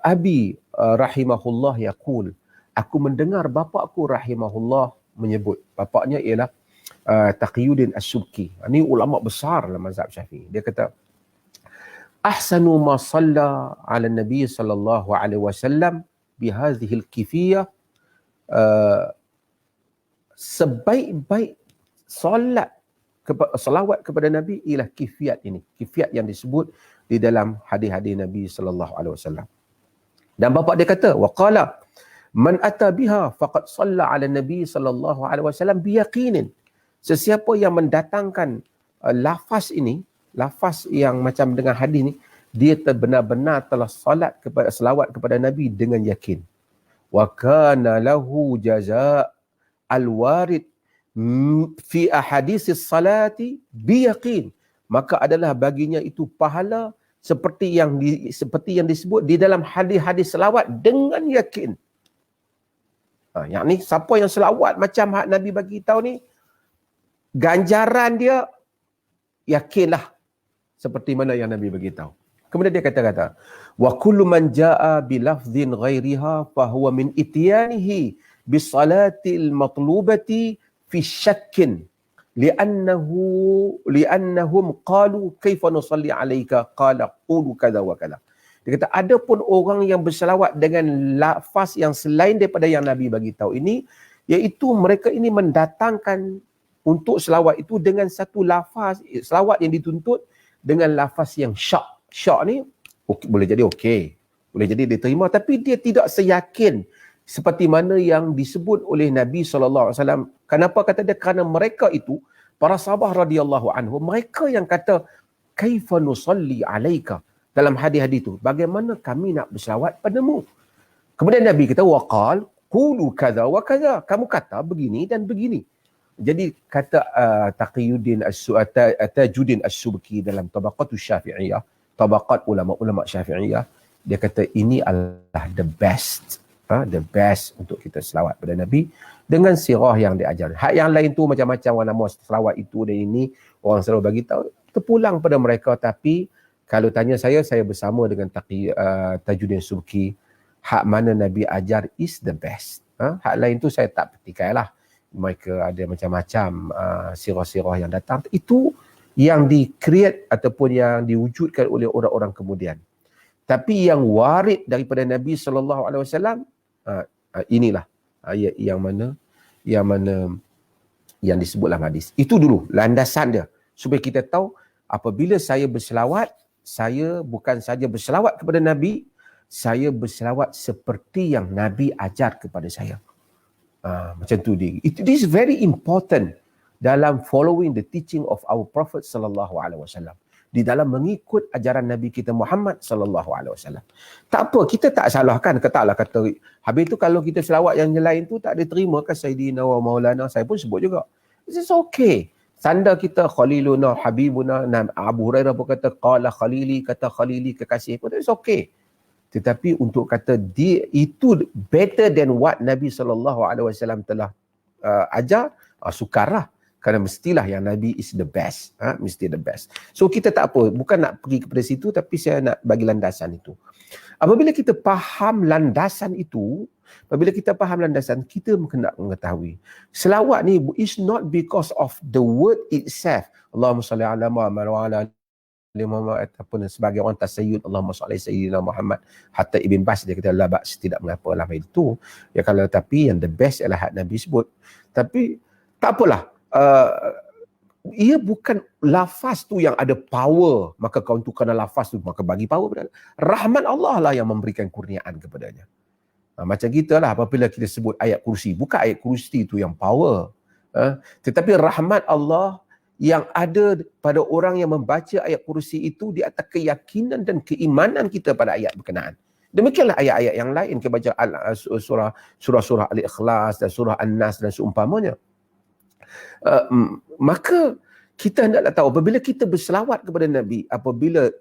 Speaker 2: abi rahimahullah yaqul, aku mendengar bapakku rahimahullah menyebut. Bapaknya ialah Taqiyuddin As-Subki. Ini ulama besar dalam mazhab Syafi'i. Dia kata ahsanu ma salla ala nabi sallallahu alaihi wasallam bihadhihi al-kifiyah, sebaik-baik salawat kepada Nabi ialah kifiyat ini, kifiyat yang disebut di dalam hadis-hadis Nabi sallallahu alaihi wasallam. Dan bapa dia kata waqala man ata biha faqad salla ala nabi sallallahu alaihi wasallam biyaqinin, sesiapa yang mendatangkan lafaz ini, lafaz yang macam dengan hadis ni, dia benar-benar telah selawat kepada Nabi dengan yakin. Wa kana lahu jazaa al-warid fi ahaditsis salati biyaqin, maka adalah baginya itu pahala seperti yang disebut di dalam hadis-hadis selawat dengan yakin. Yang ni siapa yang selawat macam Nabi bagi tahu ni, ganjaran dia yakinlah seperti mana yang Nabi bagi tahu. Kemudian dia kata wa kullu man jaa bi lafdhin ghairiha fa huwa min ityanihi bis salatil matlubati fi syakkin li'annahum qalu kaifa nusalli alayka qala qulu kadza wa kadza. Dia kata ada pun orang yang berselawat dengan lafaz yang selain daripada yang Nabi bagi tahu ini, iaitu mereka ini mendatangkan untuk selawat itu dengan satu lafaz, selawat yang dituntut dengan lafaz yang syak. Syak ni boleh jadi okey, boleh jadi diterima, tapi dia tidak seyakin seperti mana yang disebut oleh Nabi SAW. Kenapa kata dia? Kerana mereka itu, para sahabat radhiyallahu anhu, mereka yang kata kaifa nusalli alaika, dalam hadis-hadis itu, bagaimana kami nak berselawat padamu. Kemudian Nabi kata waqal qulu kadza wa kadza, kamu kata begini dan begini. Jadi kata Taqiyuddin Tajuddin As-Subki dalam Tabaqatus Syafi'iyah, tabaqat ulama-ulama Syafi'iyah, dia kata ini adalah the best untuk kita selawat pada Nabi dengan sirah yang diajar. Hak yang lain tu macam-macam orang nama selawat itu dan ini, orang selalu bagi tahu, terpulang pada mereka. Tapi kalau tanya saya bersama dengan Tajuddin Subki, hak mana Nabi ajar is the best. Hak lain tu saya tak petikailah. Mereka ada macam-macam sirah-sirah yang datang. Itu yang di-create ataupun yang diwujudkan oleh orang-orang kemudian. Tapi yang warid daripada Nabi SAW, inilah yang mana yang disebut dalam hadis. Itu dulu landasan dia, supaya kita tahu apabila saya berselawat, saya bukan saja berselawat kepada Nabi, saya berselawat seperti yang Nabi ajar kepada saya. Macam tu dia. It is very important dalam following the teaching of our Prophet sallallahu alaihi wasallam, di dalam mengikut ajaran Nabi kita Muhammad sallallahu alaihi wasallam. Tak apa, kita tak salahkan, katalah kata habis tu kalau kita selawat yang lain tu tak diterima kan Sayyidina wa Maulana, saya pun sebut juga. It's okay. Sanda kita Khaliluna Habibuna, Abu Hurairah pun kata qala Khalili, kata Khalili kekasih pun, it's okay. Tetapi untuk kata dia itu better than what Nabi SAW telah ajar, sukarlah. Kerana mestilah yang Nabi is the best. Mesti the best. So kita tak apa, bukan nak pergi kepada situ, tapi saya nak bagi landasan itu. Apabila kita faham landasan itu, kita kena mengetahui. Selawat ni is not because of the word itself. Allahumma salli ala Muhammad wa ala Muhammad, ataupun sebagai orang tasayyud Allahumma salli sayyidina Muhammad. Hatta Ibn Bas dia kata la ba'as, tidak mengapa lah itu. Ya kalau tapi yang the best adalah hak Nabi sebut. Tapi tak apalah. Ia bukan lafaz tu yang ada power, maka kau tentukan lafaz tu maka bagi power pada rahmat Allah lah yang memberikan kurniaan kepadanya. Macam gitulah apabila kita sebut ayat kursi, bukan ayat kursi tu yang power, tetapi rahmat Allah yang ada pada orang yang membaca ayat kursi itu di atas keyakinan dan keimanan kita pada ayat berkenaan. Demikianlah ayat-ayat yang lain, kita baca surah-surah Al-Ikhlas dan surah An-Nas dan seumpamanya. Maka Kita hendaklah tahu apabila kita berselawat kepada Nabi, apabila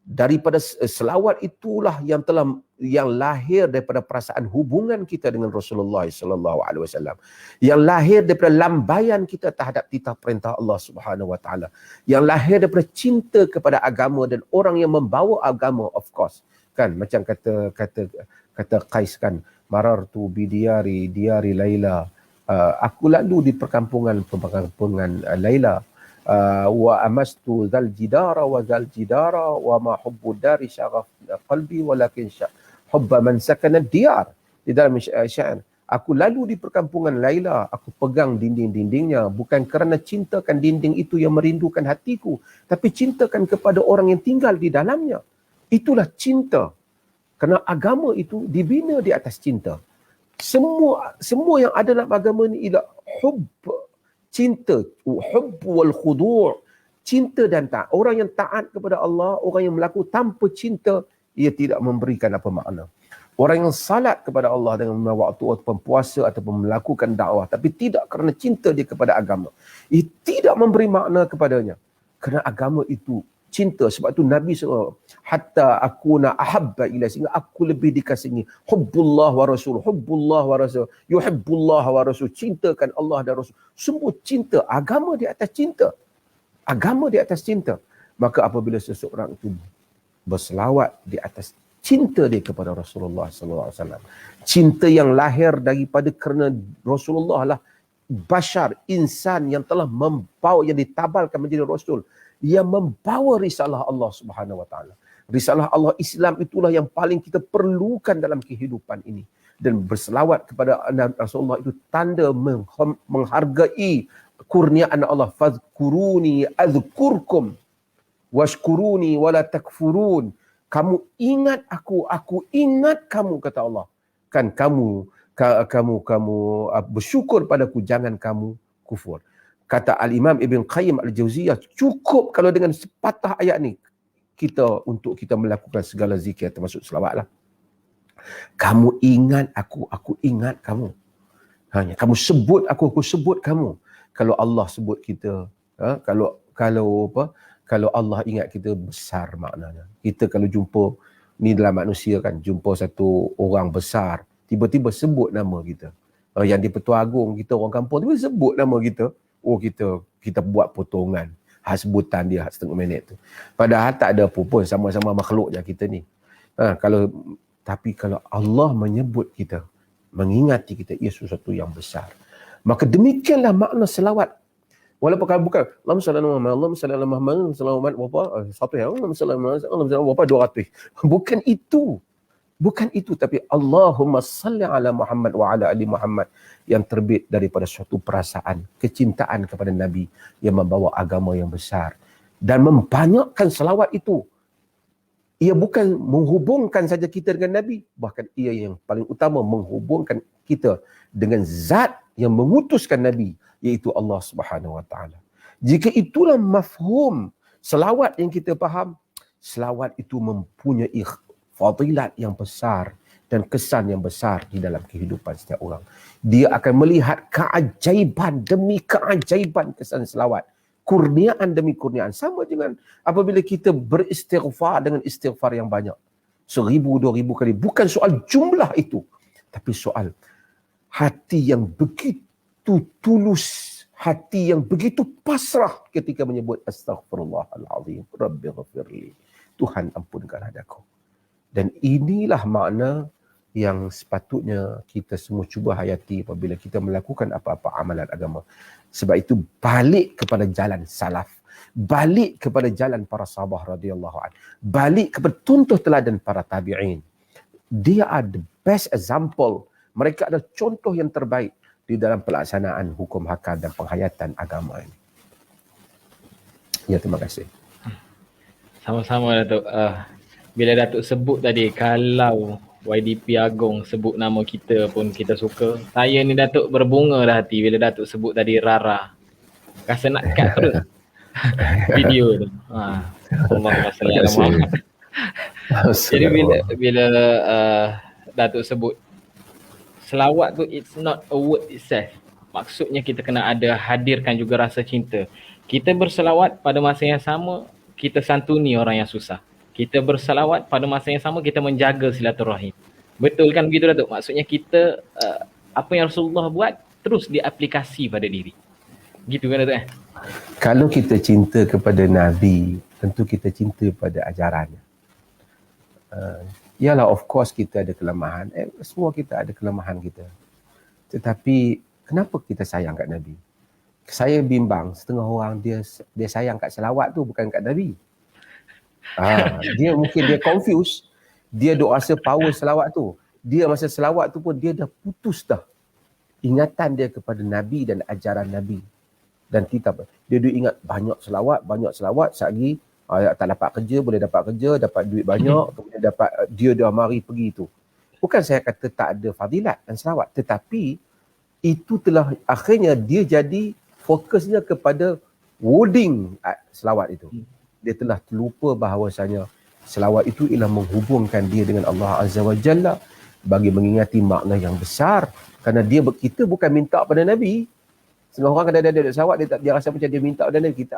Speaker 2: daripada selawat itulah yang lahir daripada perasaan hubungan kita dengan Rasulullah sallallahu alaihi wasallam, yang lahir daripada lambaian kita terhadap titah perintah Allah Subhanahu wa taala, yang lahir daripada cinta kepada agama dan orang yang membawa agama, of course, kan, macam kata Qais kan, marartu bidiyari diyari Laila, aku lalu di perkampungan Laila, wa amastu zal jidara wa zal jidara wa ma hubbu dari syaraf qalbi walakin hubba man sakana diyar. Di dalam syair, aku lalu di perkampungan Laila, aku pegang dinding-dindingnya, bukan kerana cintakan dinding itu yang merindukan hatiku, tapi cintakan kepada orang yang tinggal di dalamnya. Itulah cinta. Kerana agama itu dibina di atas cinta. Semua yang ada dalam agama ni ialah cinta, hubb wal khudu', cinta dan taat. Orang yang taat kepada Allah, orang yang melakukan tanpa cinta, ia tidak memberikan apa makna. Orang yang salat kepada Allah dengan waktu ataupun puasa ataupun melakukan dakwah, tapi tidak kerana cinta dia kepada agama, ia tidak memberi makna kepadanya. Kerana agama itu cinta. Sebab itu Nabi SAW, hatta akuna ahabba ila, sehingga aku lebih dikasihi. Hubbullah wa rasul, hubbullah wa rasul, yuhibbullah wa rasul, cintakan Allah dan Rasul. Semua cinta, agama di atas cinta. Agama di atas cinta. Maka apabila seseorang itu berselawat di atas cinta dia kepada Rasulullah SAW, cinta yang lahir daripada kerana Rasulullah lah bashar, insan yang telah membawa, yang ditabalkan menjadi Rasul, yang membawa risalah Allah Subhanahu wa taala. Risalah Allah Islam itulah yang paling kita perlukan dalam kehidupan ini. Dan berselawat kepada Rasulullah itu tanda menghargai kurniaan Allah. Fadhkuruni azkurkum washkuruni wala takfurun. Kamu ingat aku ingat kamu, kata Allah. Kan kamu bersyukur padaku, jangan kamu kufur. Kata Al-Imam Ibn Qayyim Al-Jauziyah, cukup kalau dengan sepatah ayat ni untuk kita melakukan segala zikir termasuk selawat lah. Kamu ingat aku ingat kamu. Hanya kamu sebut aku sebut kamu. Kalau Allah sebut kita, kalau Allah ingat kita, besar maknanya. Kita kalau jumpa ni dalam manusia kan, jumpa satu orang besar, tiba-tiba sebut nama kita. Yang di Petua Agung, kita orang kampung, tiba-tiba sebut nama kita. Oh, kita buat potongan sebutan dia setengah minit tu. Padahal tak ada apa pun, sama-sama makhluk je kita ni. Tapi kalau Allah menyebut kita, mengingati kita, ia sesuatu yang besar. Maka demikianlah makna selawat. Walaupun kalau bukan Allahumma salli ala Muhammad, Allahumma salli ala Muhammad, selawat berapa? Satu ya, Allahumma salli ala Muhammad, Allahumma salli berapa? 200. Bukan itu, tapi Allahumma salli ala Muhammad wa ala ali Muhammad, yang terbit daripada suatu perasaan kecintaan kepada Nabi yang membawa agama yang besar. Dan membanyakkan selawat itu, ia bukan menghubungkan saja kita dengan Nabi, bahkan ia yang paling utama menghubungkan kita dengan zat yang mengutuskan Nabi, iaitu Allah Subhanahu wa taala. Jika itulah mafhum selawat yang kita faham, selawat itu mempunyai fadilat yang besar dan kesan yang besar di dalam kehidupan setiap orang. Dia akan melihat keajaiban demi keajaiban kesan selawat. Kurniaan demi kurniaan. Sama dengan apabila kita beristighfar dengan istighfar yang banyak. 1000, 2000 kali. Bukan soal jumlah itu. Tapi soal hati yang begitu tulus. Hati yang begitu pasrah ketika menyebut astaghfirullahalazim. Rabbighfirli. Tuhan ampunkanlah aku. Dan inilah makna yang sepatutnya kita semua cuba hayati apabila kita melakukan apa-apa amalan agama. Sebab itu balik kepada jalan salaf. Balik kepada jalan para sahabat radhiyallahu anhu. Balik kepada contoh teladan para tabi'in. Dia are the best example. Mereka adalah contoh yang terbaik di dalam pelaksanaan hukum hakam dan penghayatan agama ini. Ya, terima kasih.
Speaker 1: Sama-sama Datuk. Bila Datuk sebut tadi, kalau YDP Agong sebut nama kita pun kita suka. Saya ni Datuk berbunga dah hati bila Datuk sebut tadi Rara. Rasa nak cut terus video tu. Allahumma salli ala Muhammad. Jadi bila Datuk sebut selawat tu, it's not a word itself. Maksudnya kita kena ada hadirkan juga rasa cinta. Kita berselawat pada masa yang sama, kita santuni orang yang susah. Kita berselawat pada masa yang sama, kita menjaga silaturahim. Betul kan begitu Datuk? Maksudnya kita apa yang Rasulullah buat terus diaplikasi pada diri. Gitu kan Datuk?
Speaker 2: Kalau kita cinta kepada Nabi, tentu kita cinta pada ajarannya. Yalah, of course kita ada kelemahan. Semua kita ada kelemahan kita. Tetapi kenapa kita sayang kat Nabi? Saya bimbang setengah orang dia sayang kat selawat tu, bukan kat Nabi. Dia mungkin dia confuse. Dia duk rasa power selawat tu. Dia masa selawat tu pun dia dah putus dah ingatan dia kepada Nabi dan ajaran Nabi. Dan kita, dia duk ingat banyak selawat, sehari tak dapat kerja, boleh dapat kerja, dapat duit banyak, kemudian dapat, dia dah mari pergi tu. Bukan saya kata tak ada fadilat dan selawat, tetapi itu telah akhirnya dia jadi fokusnya kepada wording selawat itu. Dia telah terlupa bahawasanya selawat itu ialah menghubungkan dia dengan Allah Azza wa Jalla bagi mengingati makna yang besar. Kerana kita bukan minta pada Nabi. Setengah orang kadang-kadang dia selawat, dia rasa macam dia minta pada Nabi. Kita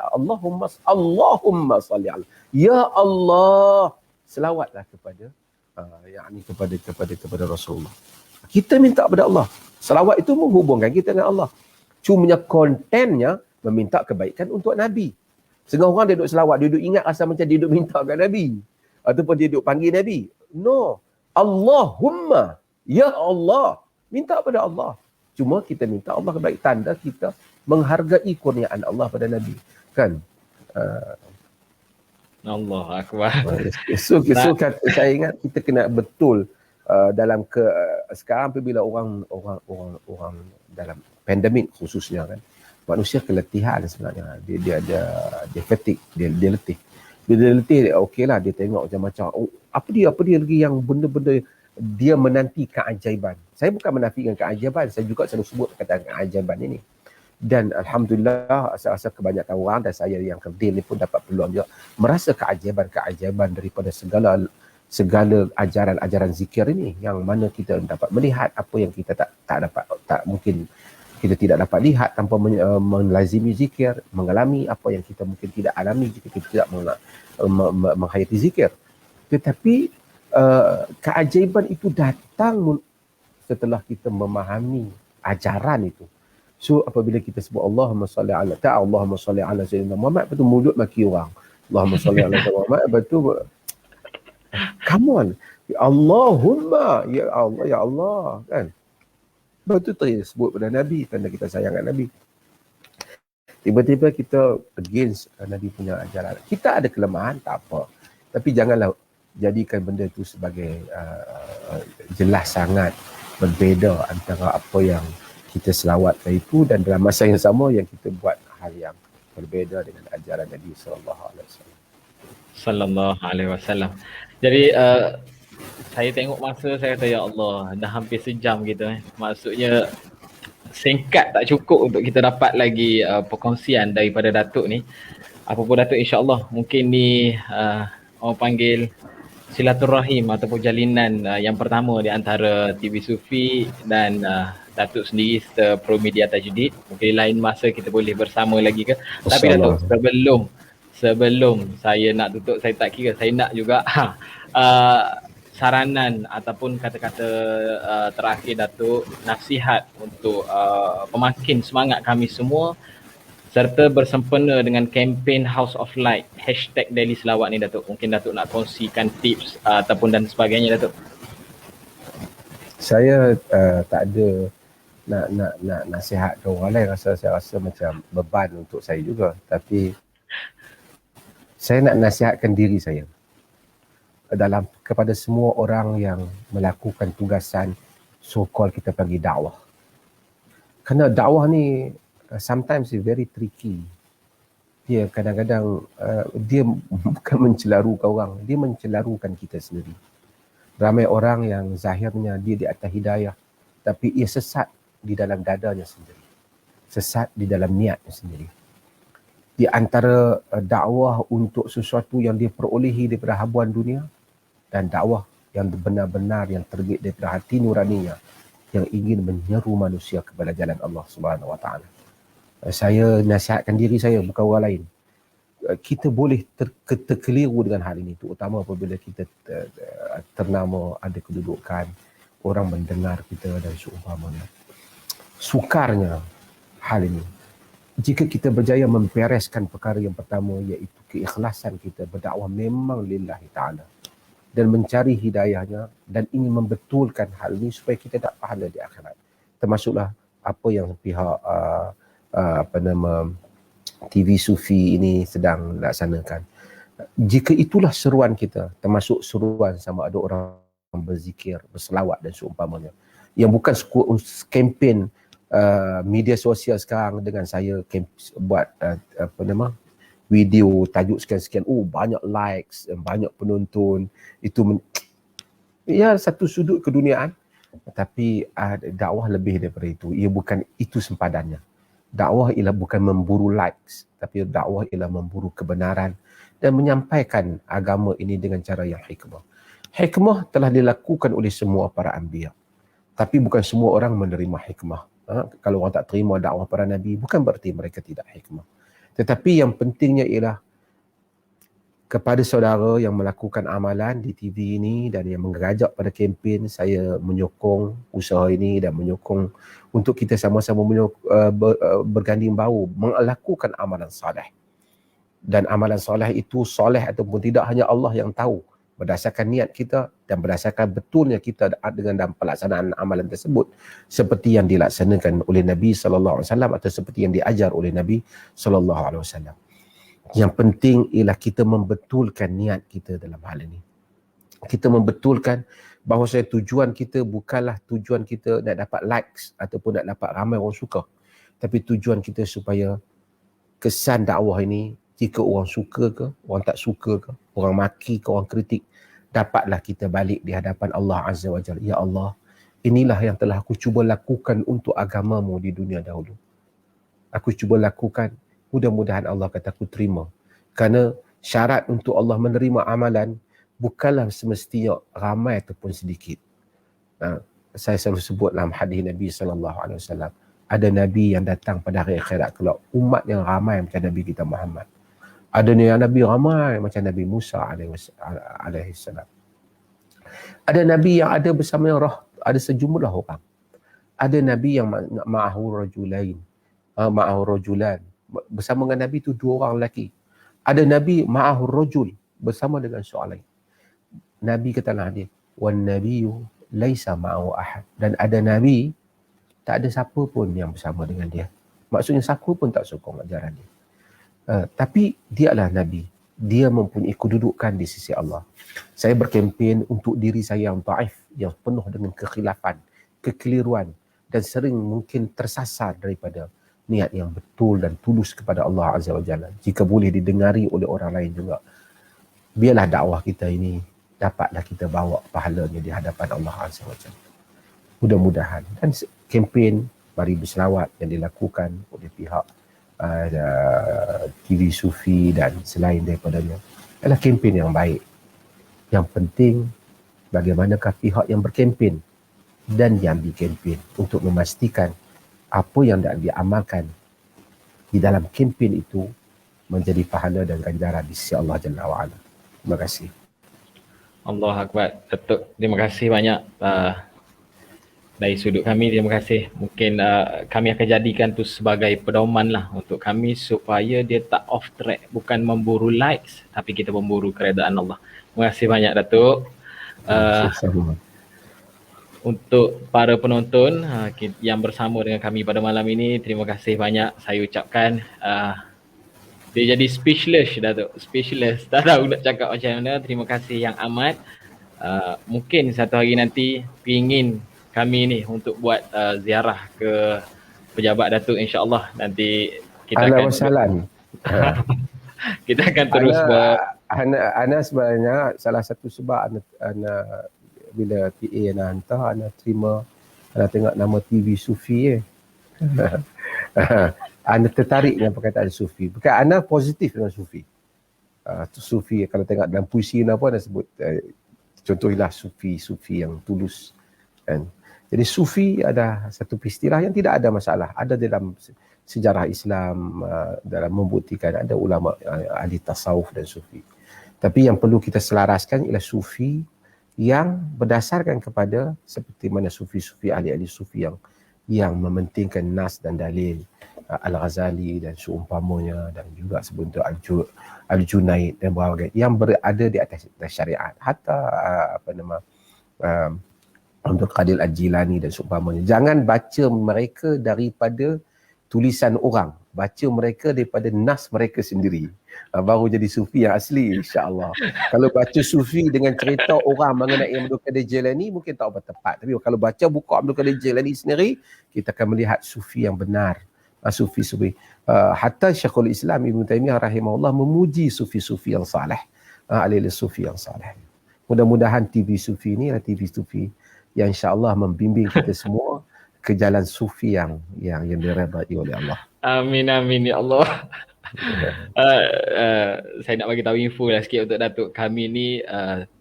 Speaker 2: Allahumma salli ala. Ya Allah, selawatlah kepada kepada Rasulullah. Kita minta kepada Allah. Selawat itu menghubungkan kita dengan Allah. Cumanya kontennya meminta kebaikan untuk Nabi. Setengah orang dia duduk selawat, dia duduk ingat rasa macam dia duduk minta kat Nabi. Ataupun dia duduk panggil Nabi. No. Allahumma. Ya Allah. Minta pada Allah. Cuma kita minta Allah kebaik, tanda kita menghargai kurniaan Allah pada Nabi. Kan?
Speaker 1: Allah Akbar.
Speaker 2: So saya ingat kita kena betul dalam sekarang apabila orang dalam pandemik khususnya kan, manusia keletihan sebenarnya. Dia fatigue, dia letih. Bila dia letih, okeylah dia tengok macam-macam. Apa dia lagi yang benda-benda dia menanti keajaiban. Saya bukan menafikan keajaiban, saya juga selalu sebut kata keajaiban ini. Dan Alhamdulillah, saya rasa kebanyakan orang dan saya yang kerdil ni pun dapat peluang juga merasa keajaiban daripada segala ajaran zikir ini, yang mana kita dapat melihat apa yang kita tak mungkin kita tidak dapat lihat tanpa melazimi zikir, mengalami apa yang kita mungkin tidak alami jika kita tidak menghayati zikir. Tetapi keajaiban itu datang setelah kita memahami ajaran itu. So apabila kita sebut Allahumma salli ala Sayyidina Muhammad, betul mulut maki orang. Allahumma salli ala Sayyidina Muhammad, betul. Come on. Allahumma, ya Allah kan. Betul sebut pada Nabi, tanda kita sayang Nabi. Tiba-tiba kita against Nabi punya ajaran. Kita ada kelemahan, tak apa. Tapi janganlah jadikan benda itu sebagai jelas sangat berbeza antara apa yang kita selawatkan itu dan dalam masa yang sama yang kita buat hal yang berbeza dengan ajaran Nabi
Speaker 1: sallallahu alaihi wasallam. Jadi saya tengok masa, saya kata ya Allah, dah hampir sejam gitu Maksudnya singkat tak cukup untuk kita dapat lagi perkongsian daripada Datuk ni. Apa pun Datuk, insya-Allah mungkin ni orang panggil silaturahim ataupun jalinan yang pertama di antara TV Sufi dan Datuk sendiri serta Pro Media Tajdid. Mungkin lain masa kita boleh bersama lagi ke. Tapi Datuk, sebelum saya nak tutup, saya tak kira, saya nak juga saranan ataupun kata-kata terakhir Datuk, nasihat untuk pemakin semangat kami semua serta bersempena dengan kempen House of Light #Daily Selawat ni Datuk. Mungkin Datuk nak kongsikan tips ataupun dan sebagainya Datuk.
Speaker 2: Saya tak ada nak nasihat ke orang lain. Saya rasa macam beban untuk saya juga. Tapi saya nak nasihatkan diri saya kepada semua orang yang melakukan tugasan so-called kita panggil dakwah. Kerana dakwah ni sometimes very tricky. Dia kadang-kadang dia bukan mencelarukan orang, dia mencelarukan kita sendiri. Ramai orang yang zahirnya dia di atas hidayah, tapi ia sesat di dalam dadanya sendiri, sesat di dalam niatnya sendiri. Di antara dakwah untuk sesuatu yang dia perolehi daripada habuan dunia dan dakwah yang benar-benar yang terbit daripada hati nuraninya yang ingin menyeru manusia kepada jalan Allah Subhanahu Wa Taala. Saya nasihatkan diri saya, bukan orang lain. Kita boleh terkeliru dengan hal ini, terutama apabila kita ternama, ada kedudukan, orang mendengar kita dan seumpamanya. Sukarnya hal ini, jika kita berjaya membereskan perkara yang pertama, iaitu keikhlasan kita berdakwah memang lillahi ta'ala dan mencari hidayahnya dan ingin membetulkan hal ini supaya kita dapat pahala di akhirat. Termasuklah apa yang pihak TV Sufi ini sedang laksanakan. Jika itulah seruan kita, termasuk seruan sama ada orang berzikir, berselawat dan seumpamanya, yang bukan kempen media sosial sekarang dengan saya buat video tajuk sekian-sekian, banyak likes, banyak penonton, itu satu sudut keduniaan. Tapi dakwah lebih daripada itu. Ia bukan itu sempadannya. Dakwah ialah bukan memburu likes, tapi dakwah ialah memburu kebenaran dan menyampaikan agama ini dengan cara yang hikmah. Hikmah telah dilakukan oleh semua para anbiya, tapi bukan semua orang menerima hikmah. Kalau orang tak terima dakwah para nabi, bukan berarti mereka tidak hikmah. Tetapi yang pentingnya ialah kepada saudara yang melakukan amalan di TV ini dan yang mengajak pada kempen, saya menyokong usaha ini dan menyokong untuk kita sama-sama berganding bahu melakukan amalan soleh. Dan amalan soleh itu soleh ataupun tidak hanya Allah yang tahu, berdasarkan niat kita dan berdasarkan betulnya kita dengan pelaksanaan amalan tersebut seperti yang dilaksanakan oleh Nabi SAW atau seperti yang diajar oleh Nabi SAW. Yang penting ialah kita membetulkan niat kita dalam hal ini. Kita membetulkan bahawa tujuan kita bukanlah tujuan kita nak dapat likes ataupun nak dapat ramai orang suka. Tapi tujuan kita supaya kesan dakwah ini, jika orang suka ke, orang tak suka ke, orang maki ke, orang kritik, dapatlah kita balik di hadapan Allah Azza wa Jalla. Ya Allah, inilah yang telah aku cuba lakukan untuk agamamu di dunia dahulu. Aku cuba lakukan, mudah-mudahan Allah kata aku terima. Kerana syarat untuk Allah menerima amalan bukanlah semestinya ramai ataupun sedikit. Saya selalu sebut dalam hadis Nabi SAW, ada Nabi yang datang pada hari akhirat kelak, umat yang ramai macam Nabi kita Muhammad. Ada Nabi ramai macam Nabi Musa alaihissalam. Ada Nabi yang ada bersama roh, ada sejumlah orang. Ada Nabi yang ma'ahu rajulan, bersama dengan Nabi itu 2 orang lelaki. Ada Nabi ma'ahu rajul, bersama dengan seorang lain. Nabi katalah dia, wan nabiyyu laisa ma'ahu ahad. Dan ada Nabi, tak ada siapa pun yang bersama dengan dia. Maksudnya siapa pun tak sokong ajaran dia. Tapi dia adalah Nabi. Dia mempunyai kedudukan di sisi Allah. Saya berkempen untuk diri saya yang dhaif, yang penuh dengan kekhilafan, kekeliruan dan sering mungkin tersasar daripada niat yang betul dan tulus kepada Allah Azza wa Jalla. Jika boleh didengari oleh orang lain juga, biarlah dakwah kita ini dapatlah kita bawa pahalanya di hadapan Allah Azza wa Jalla. Mudah-mudahan. Dan kempen Mari Berselawat yang dilakukan oleh pihak TV Sufi dan selain daripadanya adalah kempen yang baik. Yang penting bagaimanakah pihak yang berkempen dan yang dikempen untuk memastikan apa yang diamalkan di dalam kempen itu menjadi pahala dan ganjaran di sisi Allah Jalla wa'ala. Terima kasih.
Speaker 1: Allah Akbar. Datuk, terima kasih banyak dari sudut kami. Terima kasih. Mungkin kami akan jadikan tu sebagai pedoman lah untuk kami supaya dia tak off track. Bukan memburu likes, tapi kita memburu keredaan Allah. Terima kasih banyak Datuk. Untuk para penonton yang bersama dengan kami pada malam ini, terima kasih banyak saya ucapkan. Dia jadi speechless Datuk, speechless. Tak tahu nak cakap macam mana. Terima kasih yang amat. Mungkin satu hari nanti ingin kami ni untuk buat ziarah ke pejabat Datuk, insya-Allah nanti kita akan kita akan terus
Speaker 2: Ana sebenarnya salah satu sebab ana bila PA nak hantar, ana terima, ana tengok nama TV Sufi ana tertarik dengan perkataan Sufi. Bukan ana positif dengan Sufi. Sufi kalau tengok dalam puisi apa ana sebut contohnya Sufi yang tulus kan. Jadi Sufi ada satu istilah yang tidak ada masalah. Ada dalam sejarah Islam dalam membuktikan ada ulama ahli tasawuf dan sufi. Tapi yang perlu kita selaraskan ialah sufi yang berdasarkan kepada seperti mana sufi-sufi ahli-ahli sufi yang mementingkan nas dan dalil, Al-Ghazali dan seumpamanya, dan juga sebentuk Al-Junaid dan berbagai yang berada di atas syariat, hatta Abdul Qadir Al-Jilani dan seumpamanya. Jangan baca mereka daripada tulisan orang, baca mereka daripada nas mereka sendiri. Baru jadi sufi yang asli, insya-Allah. Kalau baca sufi dengan cerita orang mengenai Abdul Qadir Jilani mungkin tak apa tepat. Tapi kalau baca buku Abdul Qadir Jilani sendiri, kita akan melihat sufi yang benar. Sufi-sufi. Hatta Syekhul Islam Ibn Taymiyah rahimahullah memuji sufi-sufi yang saleh. Ahli sufi yang saleh. Mudah-mudahan TV Sufi ni adalah TV Sufi yang insya-Allah membimbing kita semua ke jalan sufi yang diredai oleh Allah.
Speaker 1: Amin amin ya Allah. Saya nak bagi tahu info lah sikit untuk Datuk. Kami ni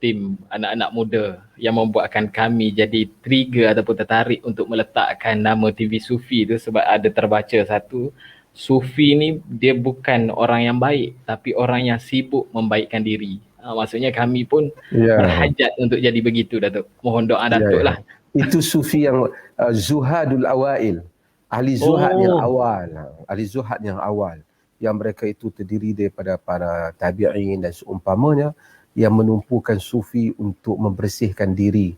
Speaker 1: tim anak-anak muda yang membuatkan kami jadi trigger ataupun tertarik untuk meletakkan nama TV Sufi tu sebab ada terbaca satu, Sufi ni dia bukan orang yang baik tapi orang yang sibuk membaikkan diri. Maksudnya kami pun berhajat untuk jadi begitu, Datuk. Mohon doa Datuk lah.
Speaker 2: Itu sufi yang zuhadul awail, ahli zuhad yang awal, ahli zuhad yang awal, yang mereka itu terdiri daripada para tabi'in dan seumpamanya yang menumpukan sufi untuk membersihkan diri,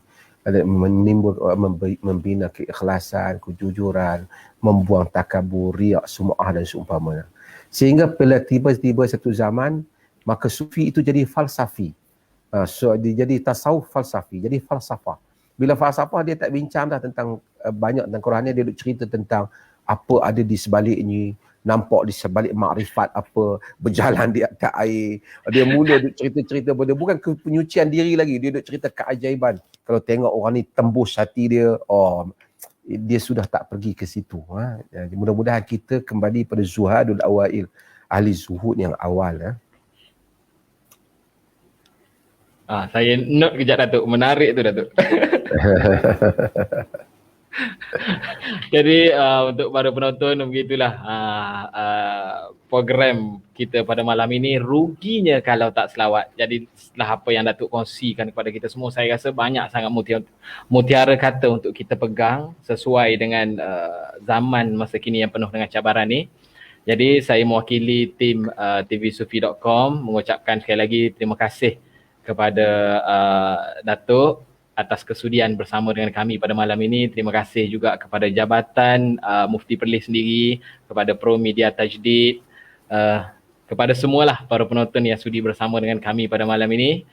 Speaker 2: membina keikhlasan, kejujuran, membuang takabur, riak, sum'ah dan seumpamanya. Sehingga bila tiba-tiba satu zaman, maka sufi itu jadi falsafi. Dia jadi tasawuf falsafi, jadi falsafah. Bila falsafah dia tak bincang dah tentang banyak tentang Quran, dia duk cerita tentang apa ada di sebaliknya, nampak di sebalik makrifat apa, berjalan di atas air. Dia mula duk cerita-cerita benda, bukan penyucian diri lagi, dia duk cerita keajaiban. Kalau tengok orang ni tembus hati dia, dia sudah tak pergi ke situ. Mudah-mudahan kita kembali pada zuhadul awail, ahli zuhud yang awal.
Speaker 1: Saya note kejap Datuk, menarik tu Datuk. Jadi untuk para penonton begitulah program kita pada malam ini. Ruginya kalau tak selawat. Jadi setelah apa yang Datuk kongsikan kepada kita semua, saya rasa banyak sangat mutiara kata untuk kita pegang sesuai dengan zaman masa kini yang penuh dengan cabaran ni. Jadi saya mewakili tim tvsufi.com mengucapkan sekali lagi terima kasih kepada Datuk atas kesudian bersama dengan kami pada malam ini. Terima kasih juga kepada Jabatan Mufti Perlis sendiri, kepada Pro Media Tajdid, kepada semualah para penonton yang sudi bersama dengan kami pada malam ini.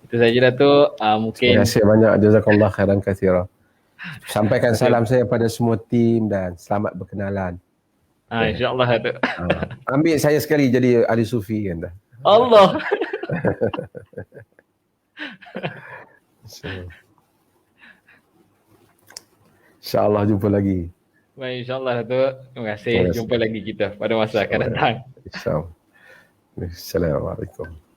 Speaker 1: Itu saja Datuk. Mungkin
Speaker 2: terima kasih banyak, jazakallah khairan katsira. Sampaikan salam saya pada semua tim dan selamat berkenalan.
Speaker 1: InsyaAllah Datuk.
Speaker 2: Ambil saya sekali jadi ahli sufi kan dah.
Speaker 1: Allah.
Speaker 2: InsyaAllah jumpa lagi.
Speaker 1: Baik, insyaAllah Datuk. Terima kasih. Jumpa lagi kita pada masa akan datang.
Speaker 2: InsyaAllah. Assalamualaikum.